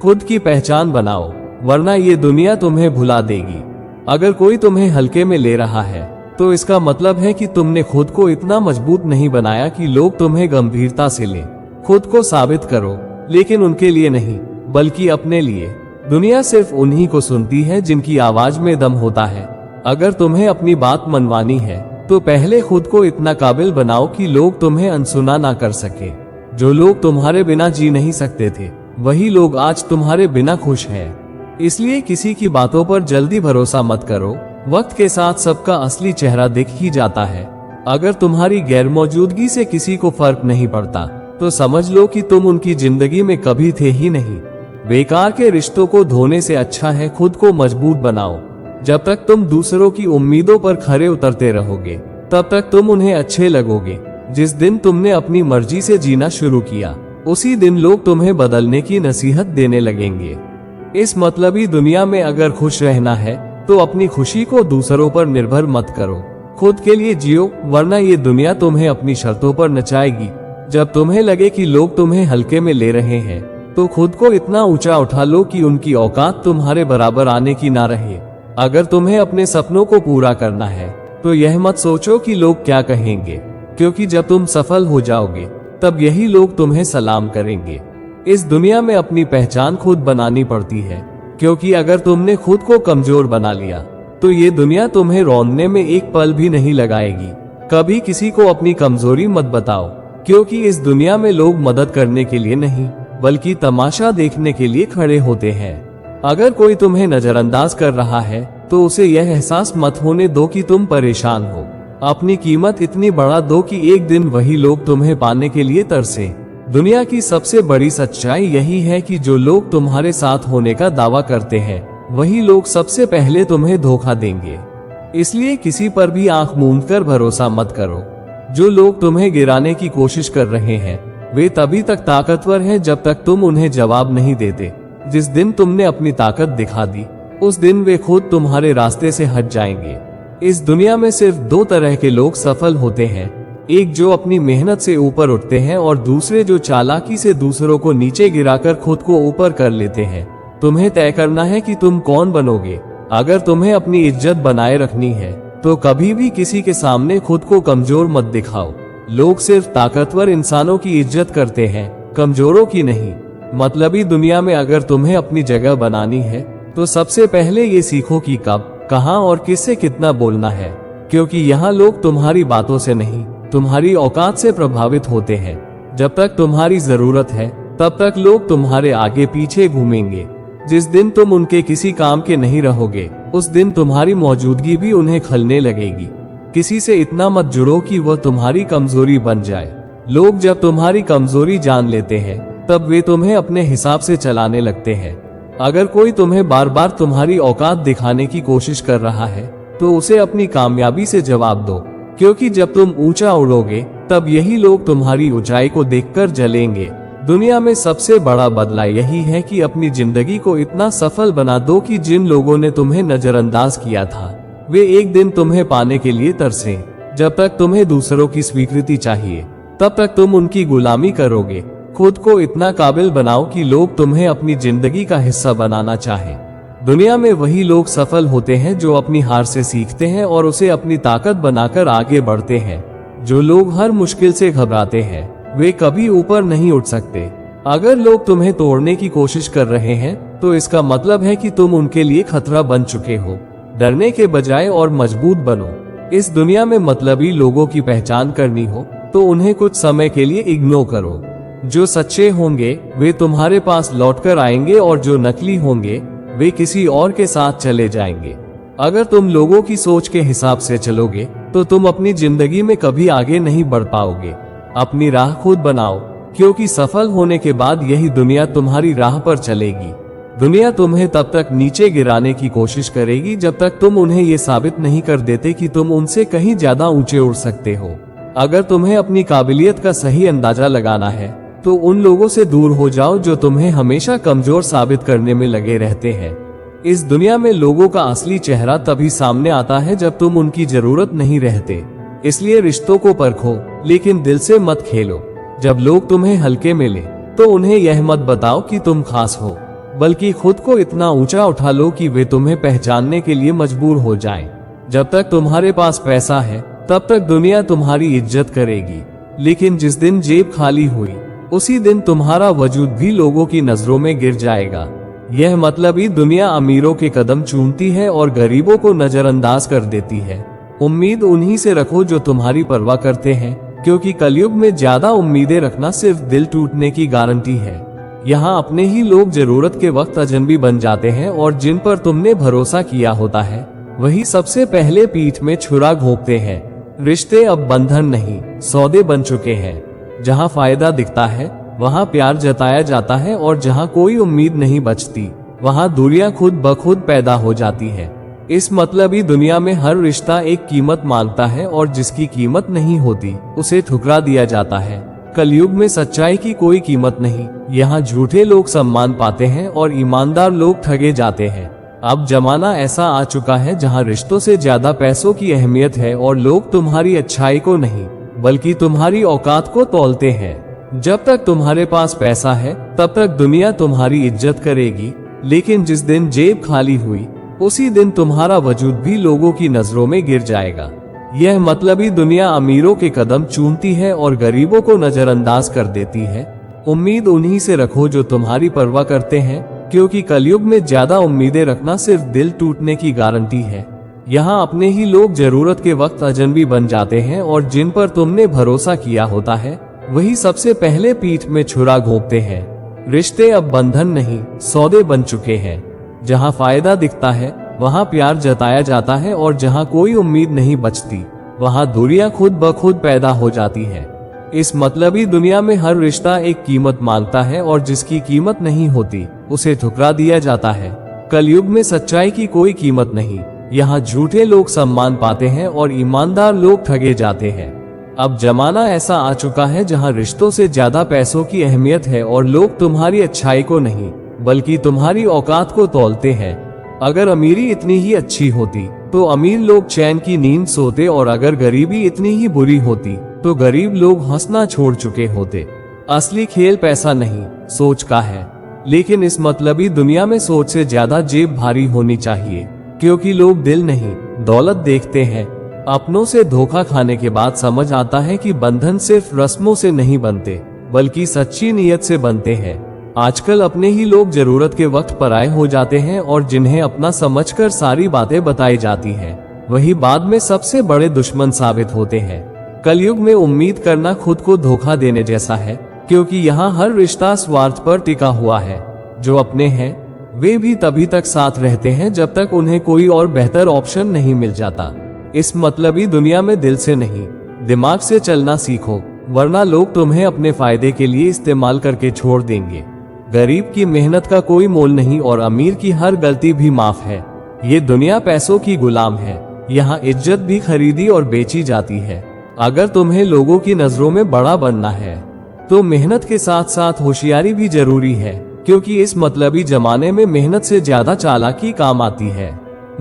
खुद की पहचान बनाओ, वरना ये दुनिया तुम्हें भुला देगी। अगर कोई तुम्हें हल्के में ले रहा है तो इसका मतलब है कि तुमने खुद को इतना मजबूत नहीं बनाया कि लोग तुम्हें गंभीरता से लें। खुद को साबित करो, लेकिन उनके लिए नहीं बल्कि अपने लिए। दुनिया सिर्फ उन्हीं को सुनती है जिनकी आवाज में दम होता है। अगर तुम्हें अपनी बात मनवानी है तो पहले खुद को इतना काबिल बनाओ कि लोग तुम्हें अनसुना ना कर सके। जो लोग तुम्हारे बिना जी नहीं सकते थे वही लोग आज तुम्हारे बिना खुश हैं। इसलिए किसी की बातों पर जल्दी भरोसा मत करो। वक्त के साथ सबका असली चेहरा दिख ही जाता है। अगर तुम्हारी गैर मौजूदगी से किसी को फर्क नहीं पड़ता तो समझ लो कि तुम उनकी जिंदगी में कभी थे ही नहीं। बेकार के रिश्तों को धोने से अच्छा है खुद को मजबूत बनाओ। जब तक तुम दूसरों की उम्मीदों पर खरे उतरते रहोगे तब तक तुम उन्हें अच्छे लगोगे। जिस दिन तुमने अपनी मर्जी से जीना शुरू किया उसी दिन लोग तुम्हें बदलने की नसीहत देने लगेंगे। इस मतलबी दुनिया में अगर खुश रहना है तो अपनी खुशी को दूसरों पर निर्भर मत करो। खुद के लिए जियो, वरना ये दुनिया तुम्हें अपनी शर्तों पर नचाएगी। जब तुम्हें लगे कि लोग तुम्हें हल्के में ले रहे हैं तो खुद को इतना ऊंचा उठा लो कि उनकी औकात तुम्हारे बराबर आने की ना रहे। अगर तुम्हें अपने सपनों को पूरा करना है तो यह मत सोचो कि लोग क्या कहेंगे, क्योंकि जब तुम सफल हो जाओगे तब यही लोग तुम्हें सलाम करेंगे। इस दुनिया में अपनी पहचान खुद बनानी पड़ती है, क्योंकि अगर तुमने खुद को कमजोर बना लिया तो ये दुनिया तुम्हें रौंदने में एक पल भी नहीं लगाएगी। कभी किसी को अपनी कमजोरी मत बताओ, क्योंकि इस दुनिया में लोग मदद करने के लिए नहीं बल्कि तमाशा देखने के लिए खड़े होते हैं। अगर कोई तुम्हें नजरअंदाज कर रहा है तो उसे यह एहसास मत होने दो कि तुम परेशान हो। अपनी कीमत इतनी बढ़ा दो कि एक दिन वही लोग तुम्हें पाने के लिए तरसे। दुनिया की सबसे बड़ी सच्चाई यही है कि जो लोग तुम्हारे साथ होने का दावा करते हैं वही लोग सबसे पहले तुम्हें धोखा देंगे। इसलिए किसी पर भी आंख मूंद कर भरोसा मत करो। जो लोग तुम्हें गिराने की कोशिश कर रहे हैं वे तभी तक ताकतवर हैं जब तक तुम उन्हें जवाब नहीं देते। जिस दिन तुमने अपनी ताकत दिखा दी उस दिन वे खुद तुम्हारे रास्ते से हट जाएंगे। इस दुनिया में सिर्फ दो तरह के लोग सफल होते हैं, एक जो अपनी मेहनत से ऊपर उठते हैं और दूसरे जो चालाकी से दूसरों को नीचे गिराकर खुद को ऊपर कर लेते हैं। तुम्हें तय करना है कि तुम कौन बनोगे। अगर तुम्हें अपनी इज्जत बनाए रखनी है तो कभी भी किसी के सामने खुद को कमजोर मत दिखाओ। लोग सिर्फ ताकतवर इंसानों की इज्जत करते हैं, कमजोरों की नहीं। मतलबी दुनिया में अगर तुम्हें अपनी जगह बनानी है तो सबसे पहले ये सीखो कि कब, कहां और किससे कितना बोलना है, क्योंकि यहाँ लोग तुम्हारी बातों से नहीं तुम्हारी औकात से प्रभावित होते हैं। जब तक तुम्हारी जरूरत है तब तक लोग तुम्हारे आगे पीछे घूमेंगे। जिस दिन तुम उनके किसी काम के नहीं रहोगे उस दिन तुम्हारी मौजूदगी भी उन्हें खलने लगेगी। किसी से इतना मत जुड़ो कि वह तुम्हारी कमजोरी बन जाए। लोग जब तुम्हारी कमजोरी जान लेते हैं तब वे तुम्हें अपने हिसाब से चलाने लगते हैं। अगर कोई तुम्हें बार बार तुम्हारी औकात दिखाने की कोशिश कर रहा है तो उसे अपनी कामयाबी से जवाब दो, क्योंकि जब तुम ऊंचा उड़ोगे तब यही लोग तुम्हारी ऊंचाई को देखकर जलेंगे। दुनिया में सबसे बड़ा बदला यही है कि अपनी जिंदगी को इतना सफल बना दो कि जिन लोगों ने तुम्हें नजरअंदाज किया था वे एक दिन तुम्हें पाने के लिए तरसें। जब तक तुम्हें दूसरों की स्वीकृति चाहिए तब तक तुम उनकी गुलामी करोगे। खुद को इतना काबिल बनाओ कि लोग तुम्हें अपनी जिंदगी का हिस्सा बनाना चाहें। दुनिया में वही लोग सफल होते हैं जो अपनी हार से सीखते हैं और उसे अपनी ताकत बनाकर आगे बढ़ते हैं। जो लोग हर मुश्किल से घबराते हैं वे कभी ऊपर नहीं उठ सकते। अगर लोग तुम्हें तोड़ने की कोशिश कर रहे हैं तो इसका मतलब है कि तुम उनके लिए खतरा बन चुके हो। डरने के बजाय और मजबूत बनो। इस दुनिया में मतलबी लोगों की पहचान करनी हो तो उन्हें कुछ समय के लिए इग्नोर करो। जो सच्चे होंगे वे तुम्हारे पास लौटकर आएंगे और जो नकली होंगे वे किसी और के साथ चले जाएंगे। अगर तुम लोगों की सोच के हिसाब से चलोगे तो तुम अपनी जिंदगी में कभी आगे नहीं बढ़ पाओगे। अपनी राह खुद बनाओ, क्योंकि सफल होने के बाद यही दुनिया तुम्हारी राह पर चलेगी। दुनिया तुम्हें तब तक नीचे गिराने की कोशिश करेगी जब तक तुम उन्हें ये साबित नहीं कर देते कि तुम उनसे कहीं ज्यादा ऊंचे उड़ सकते हो। अगर तुम्हें अपनी काबिलियत का सही अंदाजा लगाना है तो उन लोगों से दूर हो जाओ जो तुम्हें हमेशा कमजोर साबित करने में लगे रहते हैं। इस दुनिया में लोगों का असली चेहरा तभी सामने आता है जब तुम उनकी जरूरत नहीं रहते। इसलिए रिश्तों को परखो लेकिन दिल से मत खेलो। जब लोग तुम्हें हल्के मिले तो उन्हें यह मत बताओ कि तुम खास हो, बल्कि खुद को इतना ऊंचा उठा लो कि वे तुम्हें पहचानने के लिए मजबूर हो जाएं। जब तक तुम्हारे पास पैसा है तब तक दुनिया तुम्हारी इज्जत करेगी, लेकिन जिस दिन जेब खाली हुई उसी दिन तुम्हारा वजूद भी लोगों की नजरों में गिर जाएगा। यह मतलबी दुनिया अमीरों के कदम चूमती है और गरीबों को नजरअंदाज कर देती है। उम्मीद उन्हीं से रखो जो तुम्हारी परवाह करते हैं, क्योंकि कलयुग में ज्यादा उम्मीदें रखना सिर्फ दिल टूटने की गारंटी है। यहाँ अपने ही लोग जरूरत के वक्त अजनबी बन जाते हैं और जिन पर तुमने भरोसा किया होता है वही सबसे पहले पीठ में छुरा घोंपते हैं। रिश्ते अब बंधन नहीं सौदे बन चुके हैं। जहाँ फायदा दिखता है वहाँ प्यार जताया जाता है और जहाँ कोई उम्मीद नहीं बचती वहाँ दूरियां खुद ब खुद पैदा हो जाती है। इस मतलबी दुनिया में हर रिश्ता एक कीमत मांगता है और जिसकी कीमत नहीं होती उसे ठुकरा दिया जाता है। कलयुग में सच्चाई की कोई कीमत नहीं। यहाँ झूठे लोग सम्मान पाते हैं और ईमानदार लोग ठगे जाते हैं। अब जमाना ऐसा आ चुका है जहाँ रिश्तों से ज्यादा पैसों की अहमियत है और लोग तुम्हारी अच्छाई को नहीं बल्कि तुम्हारी औकात को तौलते हैं। जब तक तुम्हारे पास पैसा है तब तक दुनिया तुम्हारी इज्जत करेगी, लेकिन जिस दिन जेब खाली हुई उसी दिन तुम्हारा वजूद भी लोगों की नजरों में गिर जाएगा। यह मतलबी दुनिया अमीरों के कदम चूमती है और गरीबों को नजरअंदाज कर देती है। उम्मीद उन्हीं से रखो जो तुम्हारी परवाह करते हैं, क्योंकि कलयुग में ज्यादा उम्मीदें रखना सिर्फ दिल टूटने की गारंटी है। यहाँ अपने ही लोग जरूरत के वक्त अजनबी बन जाते हैं और जिन पर तुमने भरोसा किया होता है वही सबसे पहले पीठ में छुरा घोंपते हैं। रिश्ते अब बंधन नहीं सौदे बन चुके हैं। जहाँ फायदा दिखता है वहाँ प्यार जताया जाता है और जहाँ कोई उम्मीद नहीं बचती वहाँ दूरियां खुद ब खुद पैदा हो जाती है। इस मतलबी दुनिया में हर रिश्ता एक कीमत मांगता है और जिसकी कीमत नहीं होती उसे ठुकरा दिया जाता है। कलयुग में सच्चाई की कोई कीमत नहीं। यहाँ झूठे लोग सम्मान पाते हैं और ईमानदार लोग ठगे जाते हैं। अब जमाना ऐसा आ चुका है जहाँ रिश्तों से ज्यादा पैसों की अहमियत है और लोग तुम्हारी अच्छाई को नहीं बल्कि तुम्हारी औकात को तौलते हैं। अगर अमीरी इतनी ही अच्छी होती तो अमीर लोग चैन की नींद सोते और अगर गरीबी इतनी ही बुरी होती तो गरीब लोग हंसना छोड़ चुके होते। असली खेल पैसा नहीं सोच का है, लेकिन इस मतलबी दुनिया में सोच से ज्यादा जेब भारी होनी चाहिए, क्योंकि लोग दिल नहीं दौलत देखते हैं। अपनों से धोखा खाने के बाद समझ आता है कि बंधन सिर्फ रस्मों से नहीं बनते बल्कि सच्ची नीयत से बनते हैं। आजकल अपने ही लोग जरूरत के वक्त पराये हो जाते हैं और जिन्हें अपना समझकर सारी बातें बताई जाती हैं, वही बाद में सबसे बड़े दुश्मन साबित होते हैं। कलयुग में उम्मीद करना खुद को धोखा देने जैसा है, क्योंकि यहाँ हर रिश्ता स्वार्थ पर टिका हुआ है। जो अपने हैं वे भी तभी तक साथ रहते हैं जब तक उन्हें कोई और बेहतर ऑप्शन नहीं मिल जाता। इस मतलबी दुनिया में दिल से नहीं दिमाग से चलना सीखो, वरना लोग तुम्हें अपने फायदे के लिए इस्तेमाल करके छोड़ देंगे। गरीब की मेहनत का कोई मोल नहीं और अमीर की हर गलती भी माफ है। ये दुनिया पैसों की गुलाम है, यहाँ इज्जत भी खरीदी और बेची जाती है। अगर तुम्हें लोगों की नजरों में बड़ा बनना है तो मेहनत के साथ साथ होशियारी भी जरूरी है, क्योंकि इस मतलबी जमाने में मेहनत से ज्यादा चालाकी काम आती है।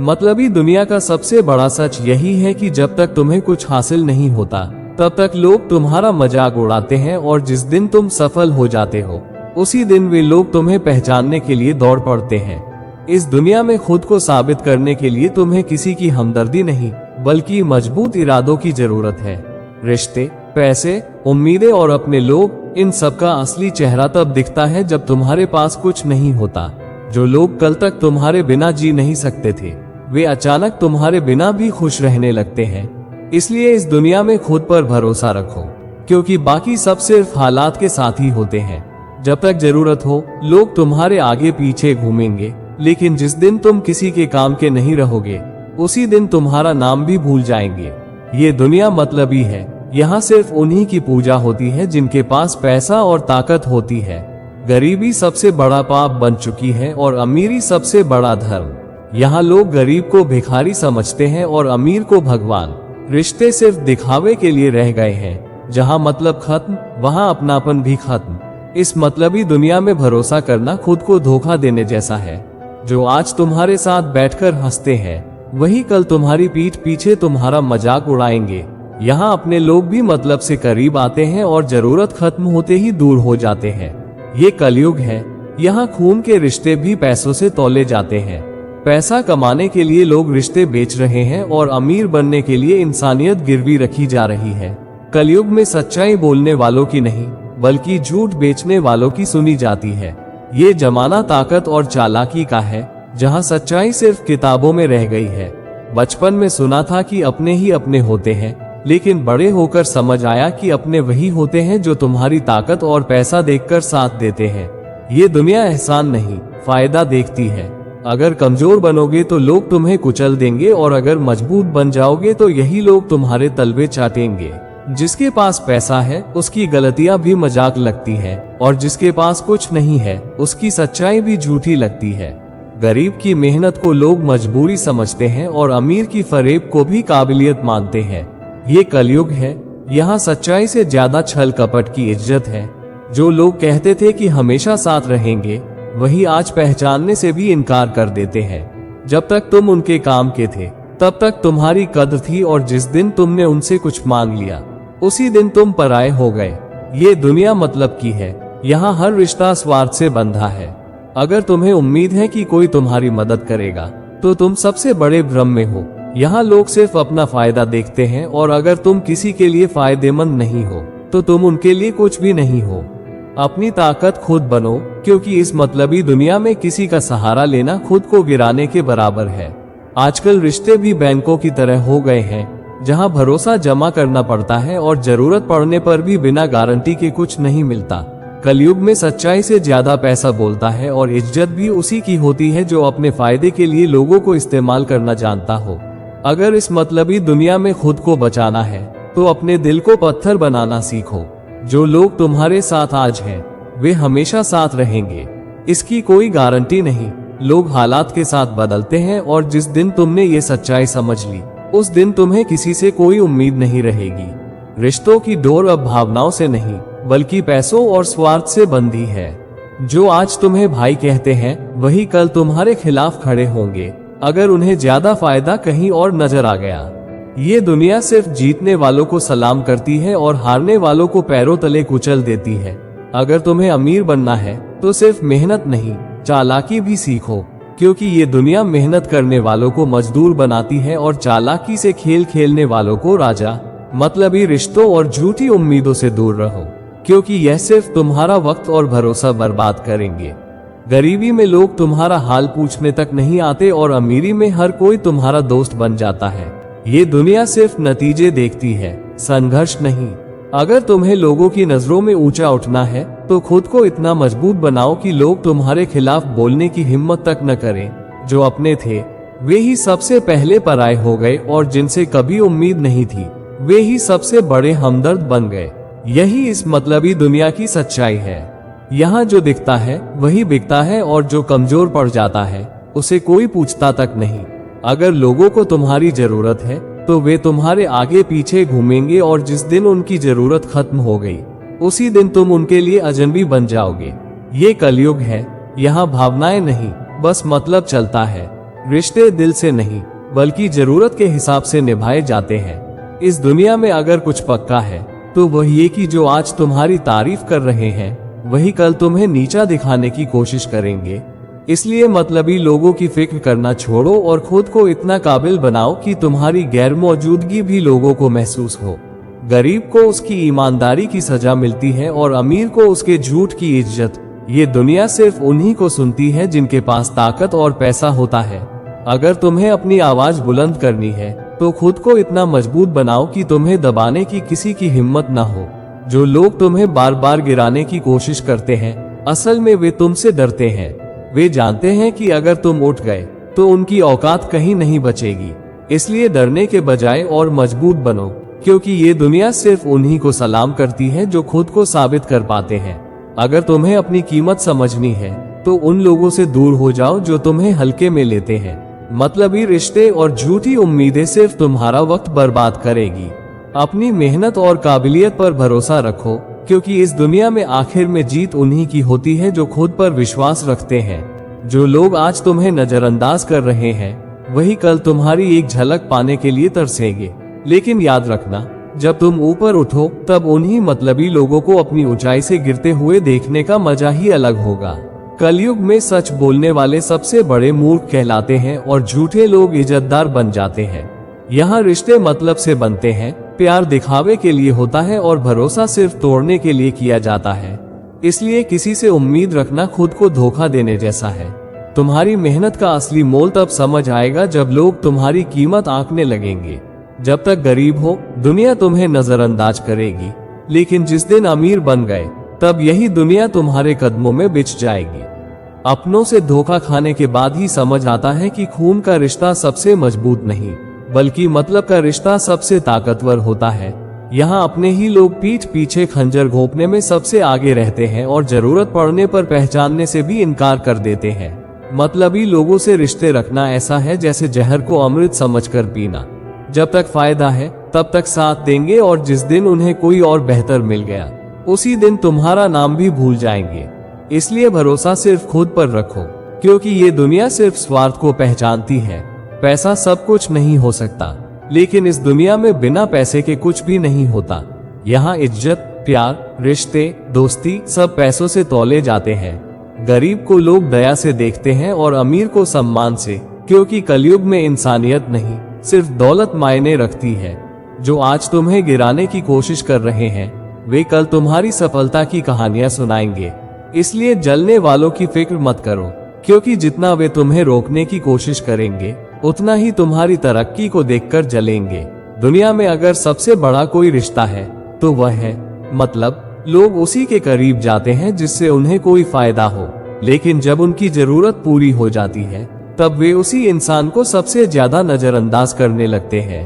मतलबी दुनिया का सबसे बड़ा सच यही है कि जब तक तुम्हें कुछ हासिल नहीं होता तब तक लोग तुम्हारा मजाक उड़ाते हैं, और जिस दिन तुम सफल हो जाते हो उसी दिन वे लोग तुम्हें पहचानने के लिए दौड़ पड़ते हैं। इस दुनिया में खुद को साबित करने के लिए तुम्हें किसी की हमदर्दी नहीं बल्कि मजबूत इरादों की जरूरत है। रिश्ते, पैसे, उम्मीदें और अपने लोग, इन सब का असली चेहरा तब दिखता है जब तुम्हारे पास कुछ नहीं होता। जो लोग कल तक तुम्हारे बिना जी नहीं सकते थे वे अचानक तुम्हारे बिना भी खुश रहने लगते हैं। इसलिए इस दुनिया में खुद पर भरोसा रखो, क्योंकि बाकी सब सिर्फ हालात के साथ ही होते हैं। जब तक जरूरत हो लोग तुम्हारे आगे पीछे घूमेंगे, लेकिन जिस दिन तुम किसी के काम के नहीं रहोगे उसी दिन तुम्हारा नाम भी भूल जाएंगे। ये दुनिया मतलबी है। यहाँ सिर्फ उन्हीं की पूजा होती है जिनके पास पैसा और ताकत होती है। गरीबी सबसे बड़ा पाप बन चुकी है और अमीरी सबसे बड़ा धर्म। यहाँ लोग गरीब को भिखारी समझते हैं और अमीर को भगवान। रिश्ते सिर्फ दिखावे के लिए रह गए हैं। जहाँ मतलब खत्म वहाँ अपनापन भी खत्म। इस मतलबी दुनिया में भरोसा करना खुद को धोखा देने जैसा है। जो आज तुम्हारे साथ बैठकर हंसते हैं वही कल तुम्हारी पीठ पीछे तुम्हारा मजाक उड़ाएंगे। यहाँ अपने लोग भी मतलब से करीब आते हैं और जरूरत खत्म होते ही दूर हो जाते हैं। ये कलयुग है। यहाँ खून के रिश्ते भी पैसों से तौले जाते हैं। पैसा कमाने के लिए लोग रिश्ते बेच रहे हैं और अमीर बनने के लिए इंसानियत गिरवी रखी जा रही है। कलयुग में सच्चाई बोलने वालों की नहीं बल्कि झूठ बेचने वालों की सुनी जाती है। ये जमाना ताकत और चालाकी का है, जहाँ सच्चाई सिर्फ किताबों में रह गई है। बचपन में सुना था कि अपने ही अपने होते हैं, लेकिन बड़े होकर समझ आया कि अपने वही होते हैं जो तुम्हारी ताकत और पैसा देखकर साथ देते हैं। ये दुनिया एहसान नहीं फायदा देखती है। अगर कमजोर बनोगे तो लोग तुम्हें कुचल देंगे, और अगर मजबूत बन जाओगे तो यही लोग तुम्हारे तलवे चाटेंगे। जिसके पास पैसा है उसकी गलतियां भी मजाक लगती है, और जिसके पास कुछ नहीं है उसकी सच्चाई भी झूठी लगती है। गरीब की मेहनत को लोग मजबूरी समझते हैं और अमीर की फरेब को भी काबिलियत मानते हैं। ये कलयुग है। यहाँ सच्चाई से ज्यादा छल कपट की इज्जत है। जो लोग कहते थे कि हमेशा साथ रहेंगे वही आज पहचानने से भी इनकार कर देते हैं। जब तक तुम उनके काम के थे तब तक तुम्हारी कद्र थी, और जिस दिन तुमने उनसे कुछ मांग लिया उसी दिन तुम पराये हो गए। ये दुनिया मतलब की है। यहाँ हर रिश्ता स्वार्थ से बंधा है। अगर तुम्हें उम्मीद है कि कोई तुम्हारी मदद करेगा तो तुम सबसे बड़े भ्रम में हो। यहाँ लोग सिर्फ अपना फायदा देखते हैं, और अगर तुम किसी के लिए फायदेमंद नहीं हो तो तुम उनके लिए कुछ भी नहीं हो। अपनी ताकत खुद बनो, क्योंकि इस मतलबी दुनिया में किसी का सहारा लेना खुद को गिराने के बराबर है। आजकल रिश्ते भी बैंकों की तरह हो गए हैं, जहां भरोसा जमा करना पड़ता है और जरूरत पड़ने पर भी बिना गारंटी के कुछ नहीं मिलता। कलयुग में सच्चाई से ज्यादा पैसा बोलता है, और इज्जत भी उसी की होती है जो अपने फायदे के लिए लोगों को इस्तेमाल करना जानता हो। अगर इस मतलबी दुनिया में खुद को बचाना है तो अपने दिल को पत्थर बनाना सीखो। जो लोग तुम्हारे साथ आज हैं वे हमेशा साथ रहेंगे, इसकी कोई गारंटी नहीं। लोग हालात के साथ बदलते हैं, और जिस दिन तुमने ये सच्चाई समझ ली उस दिन तुम्हें किसी से कोई उम्मीद नहीं रहेगी। रिश्तों की डोर अब भावनाओं से नहीं बल्कि पैसों और स्वार्थ से बंधी है। जो आज तुम्हें भाई कहते हैं वही कल तुम्हारे खिलाफ खड़े होंगे, अगर उन्हें ज्यादा फायदा कहीं और नजर आ गया। ये दुनिया सिर्फ जीतने वालों को सलाम करती है और हारने वालों को पैरों तले कुचल देती है। अगर तुम्हें अमीर बनना है तो सिर्फ मेहनत नहीं चालाकी भी सीखो, क्योंकि ये दुनिया मेहनत करने वालों को मजदूर बनाती है और चालाकी से खेल खेलने वालों को राजा। मतलबी रिश्तों और झूठी उम्मीदों से दूर रहो, क्योंकि यह सिर्फ तुम्हारा वक्त और भरोसा बर्बाद करेंगे। गरीबी में लोग तुम्हारा हाल पूछने तक नहीं आते, और अमीरी में हर कोई तुम्हारा दोस्त बन जाता है। ये दुनिया सिर्फ नतीजे देखती है, संघर्ष नहीं। अगर तुम्हें लोगों की नजरों में ऊंचा उठना है तो खुद को इतना मजबूत बनाओ कि लोग तुम्हारे खिलाफ बोलने की हिम्मत तक न करें। जो अपने थे वे ही सबसे पहले पराये हो गए, और जिनसे कभी उम्मीद नहीं थी वे ही सबसे बड़े हमदर्द बन गए। यही इस मतलबी दुनिया की सच्चाई है। यहाँ जो दिखता है वही बिकता है, और जो कमजोर पड़ जाता है उसे कोई पूछता तक नहीं। अगर लोगों को तुम्हारी जरूरत है तो वे तुम्हारे आगे पीछे घूमेंगे और जिस दिन उनकी जरूरत खत्म हो गई उसी दिन तुम उनके लिए अजनबी बन जाओगे। ये कलयुग है, यहाँ भावनाएं नहीं बस मतलब चलता है। रिश्ते दिल से नहीं बल्कि जरूरत के हिसाब से निभाए जाते हैं। इस दुनिया में अगर कुछ पक्का है तो वह ये कि जो आज तुम्हारी तारीफ कर रहे हैं वही कल तुम्हें नीचा दिखाने की कोशिश करेंगे। इसलिए मतलबी लोगों की फिक्र करना छोड़ो और खुद को इतना काबिल बनाओ कि तुम्हारी गैर मौजूदगी भी लोगों को महसूस हो। गरीब को उसकी ईमानदारी की सजा मिलती है और अमीर को उसके झूठ की इज्जत। ये दुनिया सिर्फ उन्हीं को सुनती है जिनके पास ताकत और पैसा होता है। अगर तुम्हें अपनी आवाज बुलंद करनी है तो खुद को इतना मजबूत बनाओ कि तुम्हें दबाने की किसी की हिम्मत न हो। जो लोग तुम्हें बार बार गिराने की कोशिश करते हैं असल में वे तुमसे डरते हैं। वे जानते हैं कि अगर तुम उठ गए तो उनकी औकात कहीं नहीं बचेगी। इसलिए डरने के बजाय और मजबूत बनो, क्योंकि ये दुनिया सिर्फ उन्हीं को सलाम करती है जो खुद को साबित कर पाते हैं। अगर तुम्हें अपनी कीमत समझनी है तो उन लोगों से दूर हो जाओ जो तुम्हें हल्के में लेते हैं। मतलबी रिश्ते और झूठी उम्मीदें सिर्फ तुम्हारा वक्त बर्बाद करेगी। अपनी मेहनत और काबिलियत पर भरोसा रखो, क्योंकि इस दुनिया में आखिर में जीत उन्हीं की होती है जो खुद पर विश्वास रखते हैं। जो लोग आज तुम्हें नजरअंदाज कर रहे हैं वही कल तुम्हारी एक झलक पाने के लिए तरसेंगे। लेकिन याद रखना, जब तुम ऊपर उठो तब उन्हीं मतलबी लोगों को अपनी ऊंचाई से गिरते हुए देखने का मजा ही अलग होगा। कलयुग में सच बोलने वाले सबसे बड़े मूर्ख कहलाते हैं और झूठे लोग इज्जतदार बन जाते हैं। यहाँ रिश्ते मतलब से बनते हैं, प्यार दिखावे के लिए होता है और भरोसा सिर्फ तोड़ने के लिए किया जाता है। इसलिए किसी से उम्मीद रखना खुद को धोखा देने जैसा है। तुम्हारी मेहनत का असली मोल तब समझ आएगा जब लोग तुम्हारी कीमत आंकने लगेंगे। जब तक गरीब हो दुनिया तुम्हें नजरअंदाज करेगी, लेकिन जिस दिन अमीर बन गए तब यही दुनिया तुम्हारे कदमों में बिछ जाएगी। अपनों से धोखा खाने के बाद ही समझ आता है कि खून का रिश्ता सबसे मजबूत नहीं बल्कि मतलब का रिश्ता सबसे ताकतवर होता है। यहाँ अपने ही लोग पीठ पीछे खंजर घोंपने में सबसे आगे रहते हैं और जरूरत पड़ने पर पहचानने से भी इनकार कर देते हैं। मतलबी लोगों से रिश्ते रखना ऐसा है जैसे जहर को अमृत समझकर पीना। जब तक फायदा है तब तक साथ देंगे और जिस दिन उन्हें कोई और बेहतर मिल गया उसी दिन तुम्हारा नाम भी भूल जाएंगे। इसलिए भरोसा सिर्फ खुद पर रखो, क्योंकि ये दुनिया सिर्फ स्वार्थ को पहचानती है। पैसा सब कुछ नहीं हो सकता, लेकिन इस दुनिया में बिना पैसे के कुछ भी नहीं होता। यहाँ इज्जत, प्यार, रिश्ते, दोस्ती सब पैसों से तौले जाते हैं। गरीब को लोग दया से देखते हैं और अमीर को सम्मान से, क्योंकि कलयुग में इंसानियत नहीं सिर्फ दौलत मायने रखती है। जो आज तुम्हें गिराने की कोशिश कर रहे हैं वे कल तुम्हारी सफलता की कहानियां सुनाएंगे। इसलिए जलने वालों की फिक्र मत करो, क्योंकि जितना वे तुम्हें रोकने की कोशिश करेंगे उतना ही तुम्हारी तरक्की को देखकर जलेंगे। दुनिया में अगर सबसे बड़ा कोई रिश्ता है तो वह है मतलब। लोग उसी के करीब जाते हैं जिससे उन्हें कोई फायदा हो, लेकिन जब उनकी जरूरत पूरी हो जाती है तब वे उसी इंसान को सबसे ज्यादा नजरअंदाज करने लगते हैं।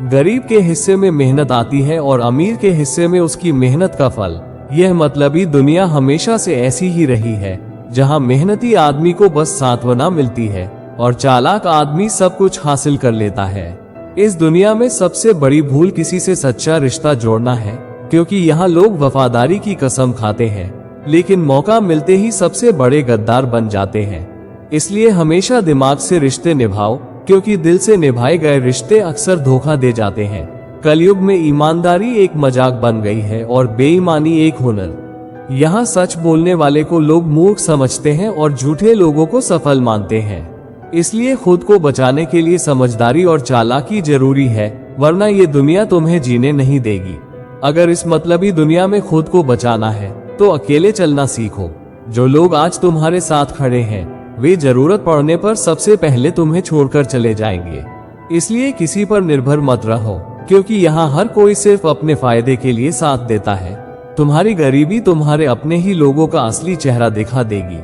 गरीब के हिस्से में मेहनत आती है और अमीर के हिस्से में उसकी मेहनत का फल। यह मतलबी दुनिया हमेशा से ऐसी ही रही है, जहां मेहनती आदमी को बस सांत्वना मिलती है और चालाक आदमी सब कुछ हासिल कर लेता है। इस दुनिया में सबसे बड़ी भूल किसी से सच्चा रिश्ता जोड़ना है, क्योंकि यहाँ लोग वफादारी की कसम खाते हैं लेकिन मौका मिलते ही सबसे बड़े गद्दार बन जाते हैं। इसलिए हमेशा दिमाग से रिश्ते निभाओ, क्योंकि दिल से निभाए गए रिश्ते अक्सर धोखा दे जाते हैं। कलयुग में ईमानदारी एक मजाक बन गई है और बेईमानी एक हुनर। यहाँ सच बोलने वाले को लोग मूर्ख समझते हैं और झूठे लोगों को सफल मानते हैं। इसलिए खुद को बचाने के लिए समझदारी और चालाकी जरूरी है, वरना ये दुनिया तुम्हें जीने नहीं देगी। अगर इस मतलबी दुनिया में खुद को बचाना है तो अकेले चलना सीखो। जो लोग आज तुम्हारे साथ खड़े हैं वे जरूरत पड़ने पर सबसे पहले तुम्हें छोड़कर चले जाएंगे। इसलिए किसी पर निर्भर मत रहो, क्योंकि यहाँ हर कोई सिर्फ अपने फायदे के लिए साथ देता है। तुम्हारी गरीबी तुम्हारे अपने ही लोगों का असली चेहरा दिखा देगी।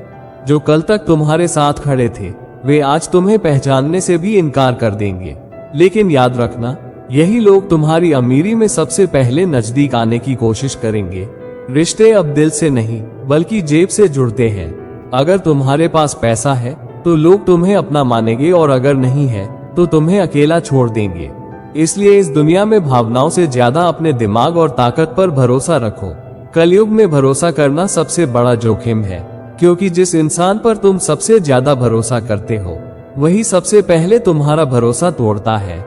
जो कल तक तुम्हारे साथ खड़े थे वे आज तुम्हें पहचानने से भी इनकार कर देंगे। लेकिन याद रखना, यही लोग तुम्हारी अमीरी में सबसे पहले नजदीक आने की कोशिश करेंगे। रिश्ते अब दिल से नहीं बल्कि जेब से जुड़ते हैं। अगर तुम्हारे पास पैसा है तो लोग तुम्हें अपना मानेंगे और अगर नहीं है तो तुम्हें अकेला छोड़ देंगे। इसलिए इस दुनिया में भावनाओं से ज्यादा अपने दिमाग और ताकत पर भरोसा रखो। कलयुग में भरोसा करना सबसे बड़ा जोखिम है, क्योंकि जिस इंसान पर तुम सबसे ज्यादा भरोसा करते हो वही सबसे पहले तुम्हारा भरोसा तोड़ता है।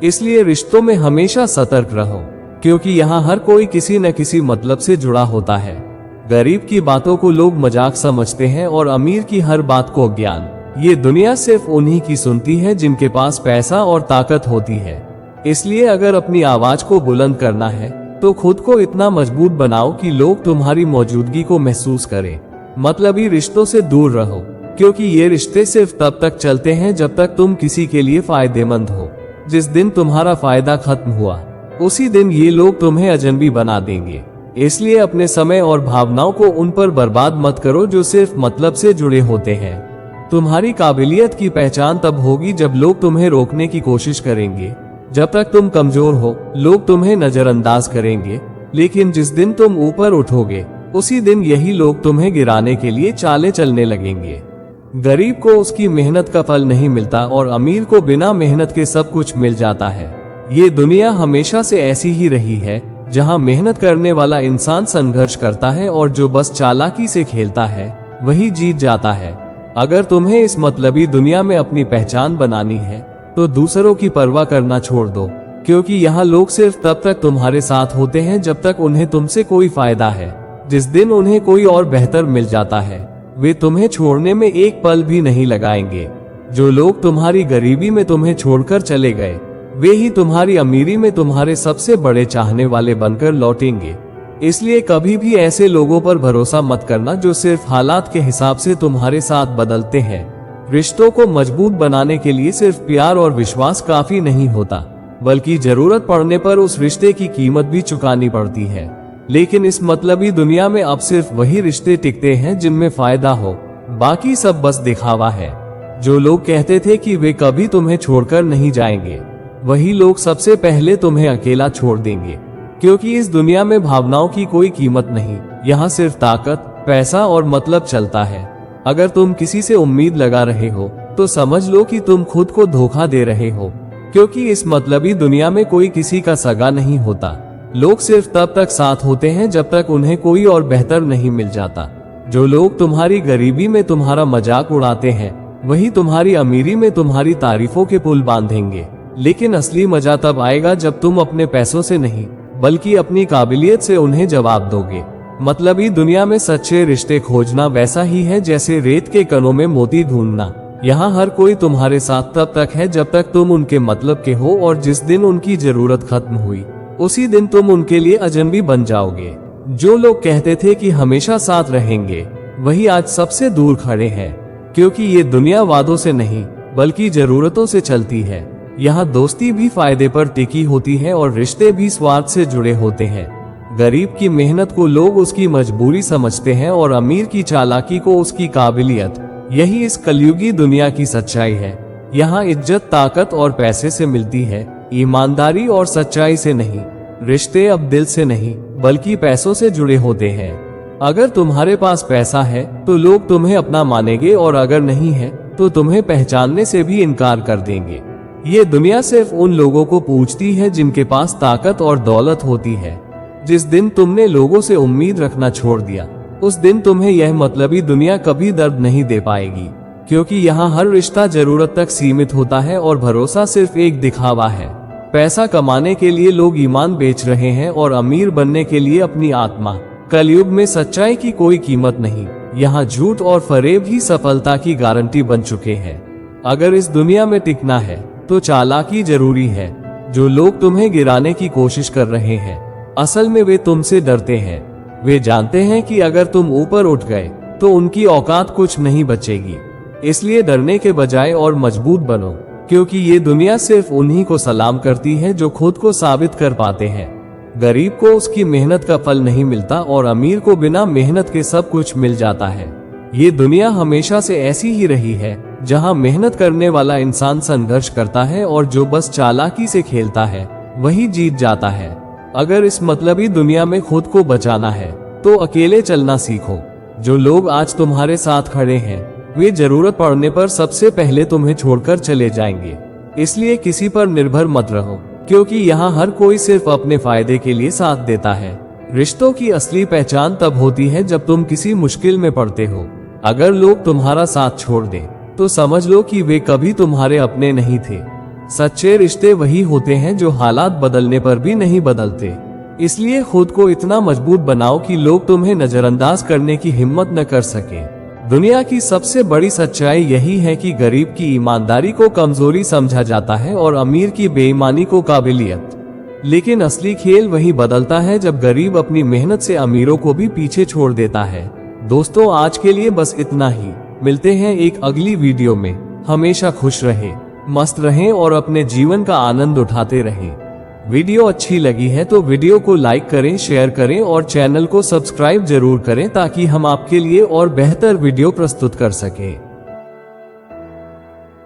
इसलिए रिश्तों में हमेशा सतर्क रहो, क्योंकि यहाँ हर कोई किसी न किसी मतलब से जुड़ा होता है। गरीब की बातों को लोग मजाक समझते हैं और अमीर की हर बात को ज्ञान। ये दुनिया सिर्फ उन्हीं की सुनती है जिनके पास पैसा और ताकत होती है। इसलिए अगर अपनी आवाज को बुलंद करना है तो खुद को इतना मजबूत बनाओ कि लोग तुम्हारी मौजूदगी को महसूस करें। मतलबी रिश्तों से दूर रहो, क्योंकि ये रिश्ते सिर्फ तब तक चलते हैं जब तक तुम किसी के लिए फायदेमंद हो। जिस दिन तुम्हारा फायदा खत्म हुआ उसी दिन ये लोग तुम्हें अजनबी बना देंगे। इसलिए अपने समय और भावनाओं को उन पर बर्बाद मत करो जो सिर्फ मतलब से जुड़े होते हैं। तुम्हारी काबिलियत की पहचान तब होगी जब लोग तुम्हें रोकने की कोशिश करेंगे। जब तक तुम कमजोर हो लोग तुम्हें नजरअंदाज करेंगे, लेकिन जिस दिन तुम ऊपर उठोगे उसी दिन यही लोग तुम्हें गिराने के लिए चालें चलने लगेंगे। गरीब को उसकी मेहनत का फल नहीं मिलता और अमीर को बिना मेहनत के सब कुछ मिल जाता है। ये दुनिया हमेशा से ऐसी ही रही है, जहां मेहनत करने वाला इंसान संघर्ष करता है और जो बस चालाकी से खेलता है वही जीत जाता है। अगर तुम्हें इस मतलबी दुनिया में अपनी पहचान बनानी है तो दूसरों की परवाह करना छोड़ दो, क्योंकि यहाँ लोग सिर्फ तब तक तुम्हारे साथ होते हैं जब तक उन्हें तुमसे कोई फायदा है। जिस दिन उन्हें कोई और बेहतर मिल जाता है वे तुम्हें छोड़ने में एक पल भी नहीं लगाएंगे। जो लोग तुम्हारी गरीबी में तुम्हें छोड़कर चले गए वे ही तुम्हारी अमीरी में तुम्हारे सबसे बड़े चाहने वाले बनकर लौटेंगे। इसलिए कभी भी ऐसे लोगों पर भरोसा मत करना जो सिर्फ हालात के हिसाब से तुम्हारे साथ बदलते हैं। रिश्तों को मजबूत बनाने के लिए सिर्फ प्यार और विश्वास काफी नहीं होता, बल्कि जरूरत पड़ने पर उस रिश्ते की कीमत भी चुकानी पड़ती है। लेकिन इस मतलबी दुनिया में अब सिर्फ वही रिश्ते टिकते हैं जिनमें फायदा हो, बाकी सब बस दिखावा है। जो लोग कहते थे कि वे कभी तुम्हें छोड़कर नहीं जाएंगे वही लोग सबसे पहले तुम्हें अकेला छोड़ देंगे, क्योंकि इस दुनिया में भावनाओं की कोई कीमत नहीं। यहाँ सिर्फ ताकत, पैसा और मतलब चलता है। अगर तुम किसी से उम्मीद लगा रहे हो तो समझ लो कि तुम खुद को धोखा दे रहे हो, क्योंकि इस मतलबी दुनिया में कोई किसी का सगा नहीं होता। लोग सिर्फ तब तक साथ होते हैं जब तक उन्हें कोई और बेहतर नहीं मिल जाता। जो लोग तुम्हारी गरीबी में तुम्हारा मजाक उड़ाते हैं वही तुम्हारी अमीरी में तुम्हारी तारीफों के पुल बांधेंगे। लेकिन असली मजा तब आएगा जब तुम अपने पैसों से नहीं बल्कि अपनी काबिलियत से उन्हें जवाब दोगे। मतलबी दुनिया में सच्चे रिश्ते खोजना वैसा ही है जैसे रेत के कणों में मोती ढूंढना। यहाँ हर कोई तुम्हारे साथ तब तक है जब तक तुम उनके मतलब के हो, और जिस दिन उनकी जरूरत खत्म हुई उसी दिन तुम उनके लिए अजनबी बन जाओगे। जो लोग कहते थे कि हमेशा साथ रहेंगे वही आज सबसे दूर खड़े हैं, क्योंकि ये दुनिया वादों से नहीं बल्कि जरूरतों से चलती है। यहाँ दोस्ती भी फायदे पर टिकी होती है और रिश्ते भी स्वार्थ से जुड़े होते हैं। गरीब की मेहनत को लोग उसकी मजबूरी समझते हैं और अमीर की चालाकी को उसकी काबिलियत। यही इस कलयुगी दुनिया की सच्चाई है। यहाँ इज्जत ताकत और पैसे से मिलती है, ईमानदारी और सच्चाई से नहीं। रिश्ते अब दिल से नहीं बल्कि पैसों से जुड़े होते हैं। अगर तुम्हारे पास पैसा है तो लोग तुम्हें अपना मानेंगे, और अगर नहीं है तो तुम्हें पहचानने से भी इनकार कर देंगे। ये दुनिया सिर्फ उन लोगों को पूछती है जिनके पास ताकत और दौलत होती है। जिस दिन तुमने लोगों से उम्मीद रखना छोड़ दिया उस दिन तुम्हें यह मतलबी दुनिया कभी दर्द नहीं दे पाएगी, क्योंकि यहाँ हर रिश्ता जरूरत तक सीमित होता है और भरोसा सिर्फ एक दिखावा है। पैसा कमाने के लिए लोग ईमान बेच रहे हैं और अमीर बनने के लिए अपनी आत्मा। कलयुग में सच्चाई की कोई कीमत नहीं, यहाँ झूठ और फरेब ही सफलता की गारंटी बन चुके हैं। अगर इस दुनिया में टिकना है तो चालाकी जरूरी है। जो लोग तुम्हें गिराने की कोशिश कर रहे हैं असल में वे तुमसे डरते हैं। वे जानते हैं कि अगर तुम ऊपर उठ गए तो उनकी औकात कुछ नहीं बचेगी। इसलिए डरने के बजाय और मजबूत बनो, क्योंकि ये दुनिया सिर्फ उन्हीं को सलाम करती है जो खुद को साबित कर पाते हैं। गरीब को उसकी मेहनत का फल नहीं मिलता और अमीर को बिना मेहनत के सब कुछ मिल जाता है। ये दुनिया हमेशा से ऐसी ही रही है, जहां मेहनत करने वाला इंसान संघर्ष करता है और जो बस चालाकी से खेलता है वही जीत जाता है। अगर इस मतलबी दुनिया में खुद को बचाना है तो अकेले चलना सीखो। जो लोग आज तुम्हारे साथ खड़े हैं वे जरूरत पड़ने पर सबसे पहले तुम्हें छोड़कर चले जाएंगे। इसलिए किसी पर निर्भर मत रहो, क्योंकि यहाँ हर कोई सिर्फ अपने फायदे के लिए साथ देता है। रिश्तों की असली पहचान तब होती है जब तुम किसी मुश्किल में पड़ते हो। अगर लोग तुम्हारा साथ छोड़ दें, तो समझ लो कि वे कभी तुम्हारे अपने नहीं थे। सच्चे रिश्ते वही होते हैं जो हालात बदलने पर भी नहीं बदलते। इसलिए खुद को इतना मजबूत बनाओ कि लोग तुम्हें नजरअंदाज करने की हिम्मत न कर सके। दुनिया की सबसे बड़ी सच्चाई यही है कि गरीब की ईमानदारी को कमजोरी समझा जाता है और अमीर की बेईमानी को काबिलियत। लेकिन असली खेल वही बदलता है जब गरीब अपनी मेहनत से अमीरों को भी पीछे छोड़ देता है। दोस्तों, आज के लिए बस इतना ही। मिलते हैं एक अगली वीडियो में। हमेशा खुश रहें, मस्त रहें और अपने जीवन का आनंद उठाते रहें। वीडियो अच्छी लगी है तो वीडियो को लाइक करें, शेयर करें और चैनल को सब्सक्राइब जरूर करें ताकि हम आपके लिए और बेहतर वीडियो प्रस्तुत कर सकें।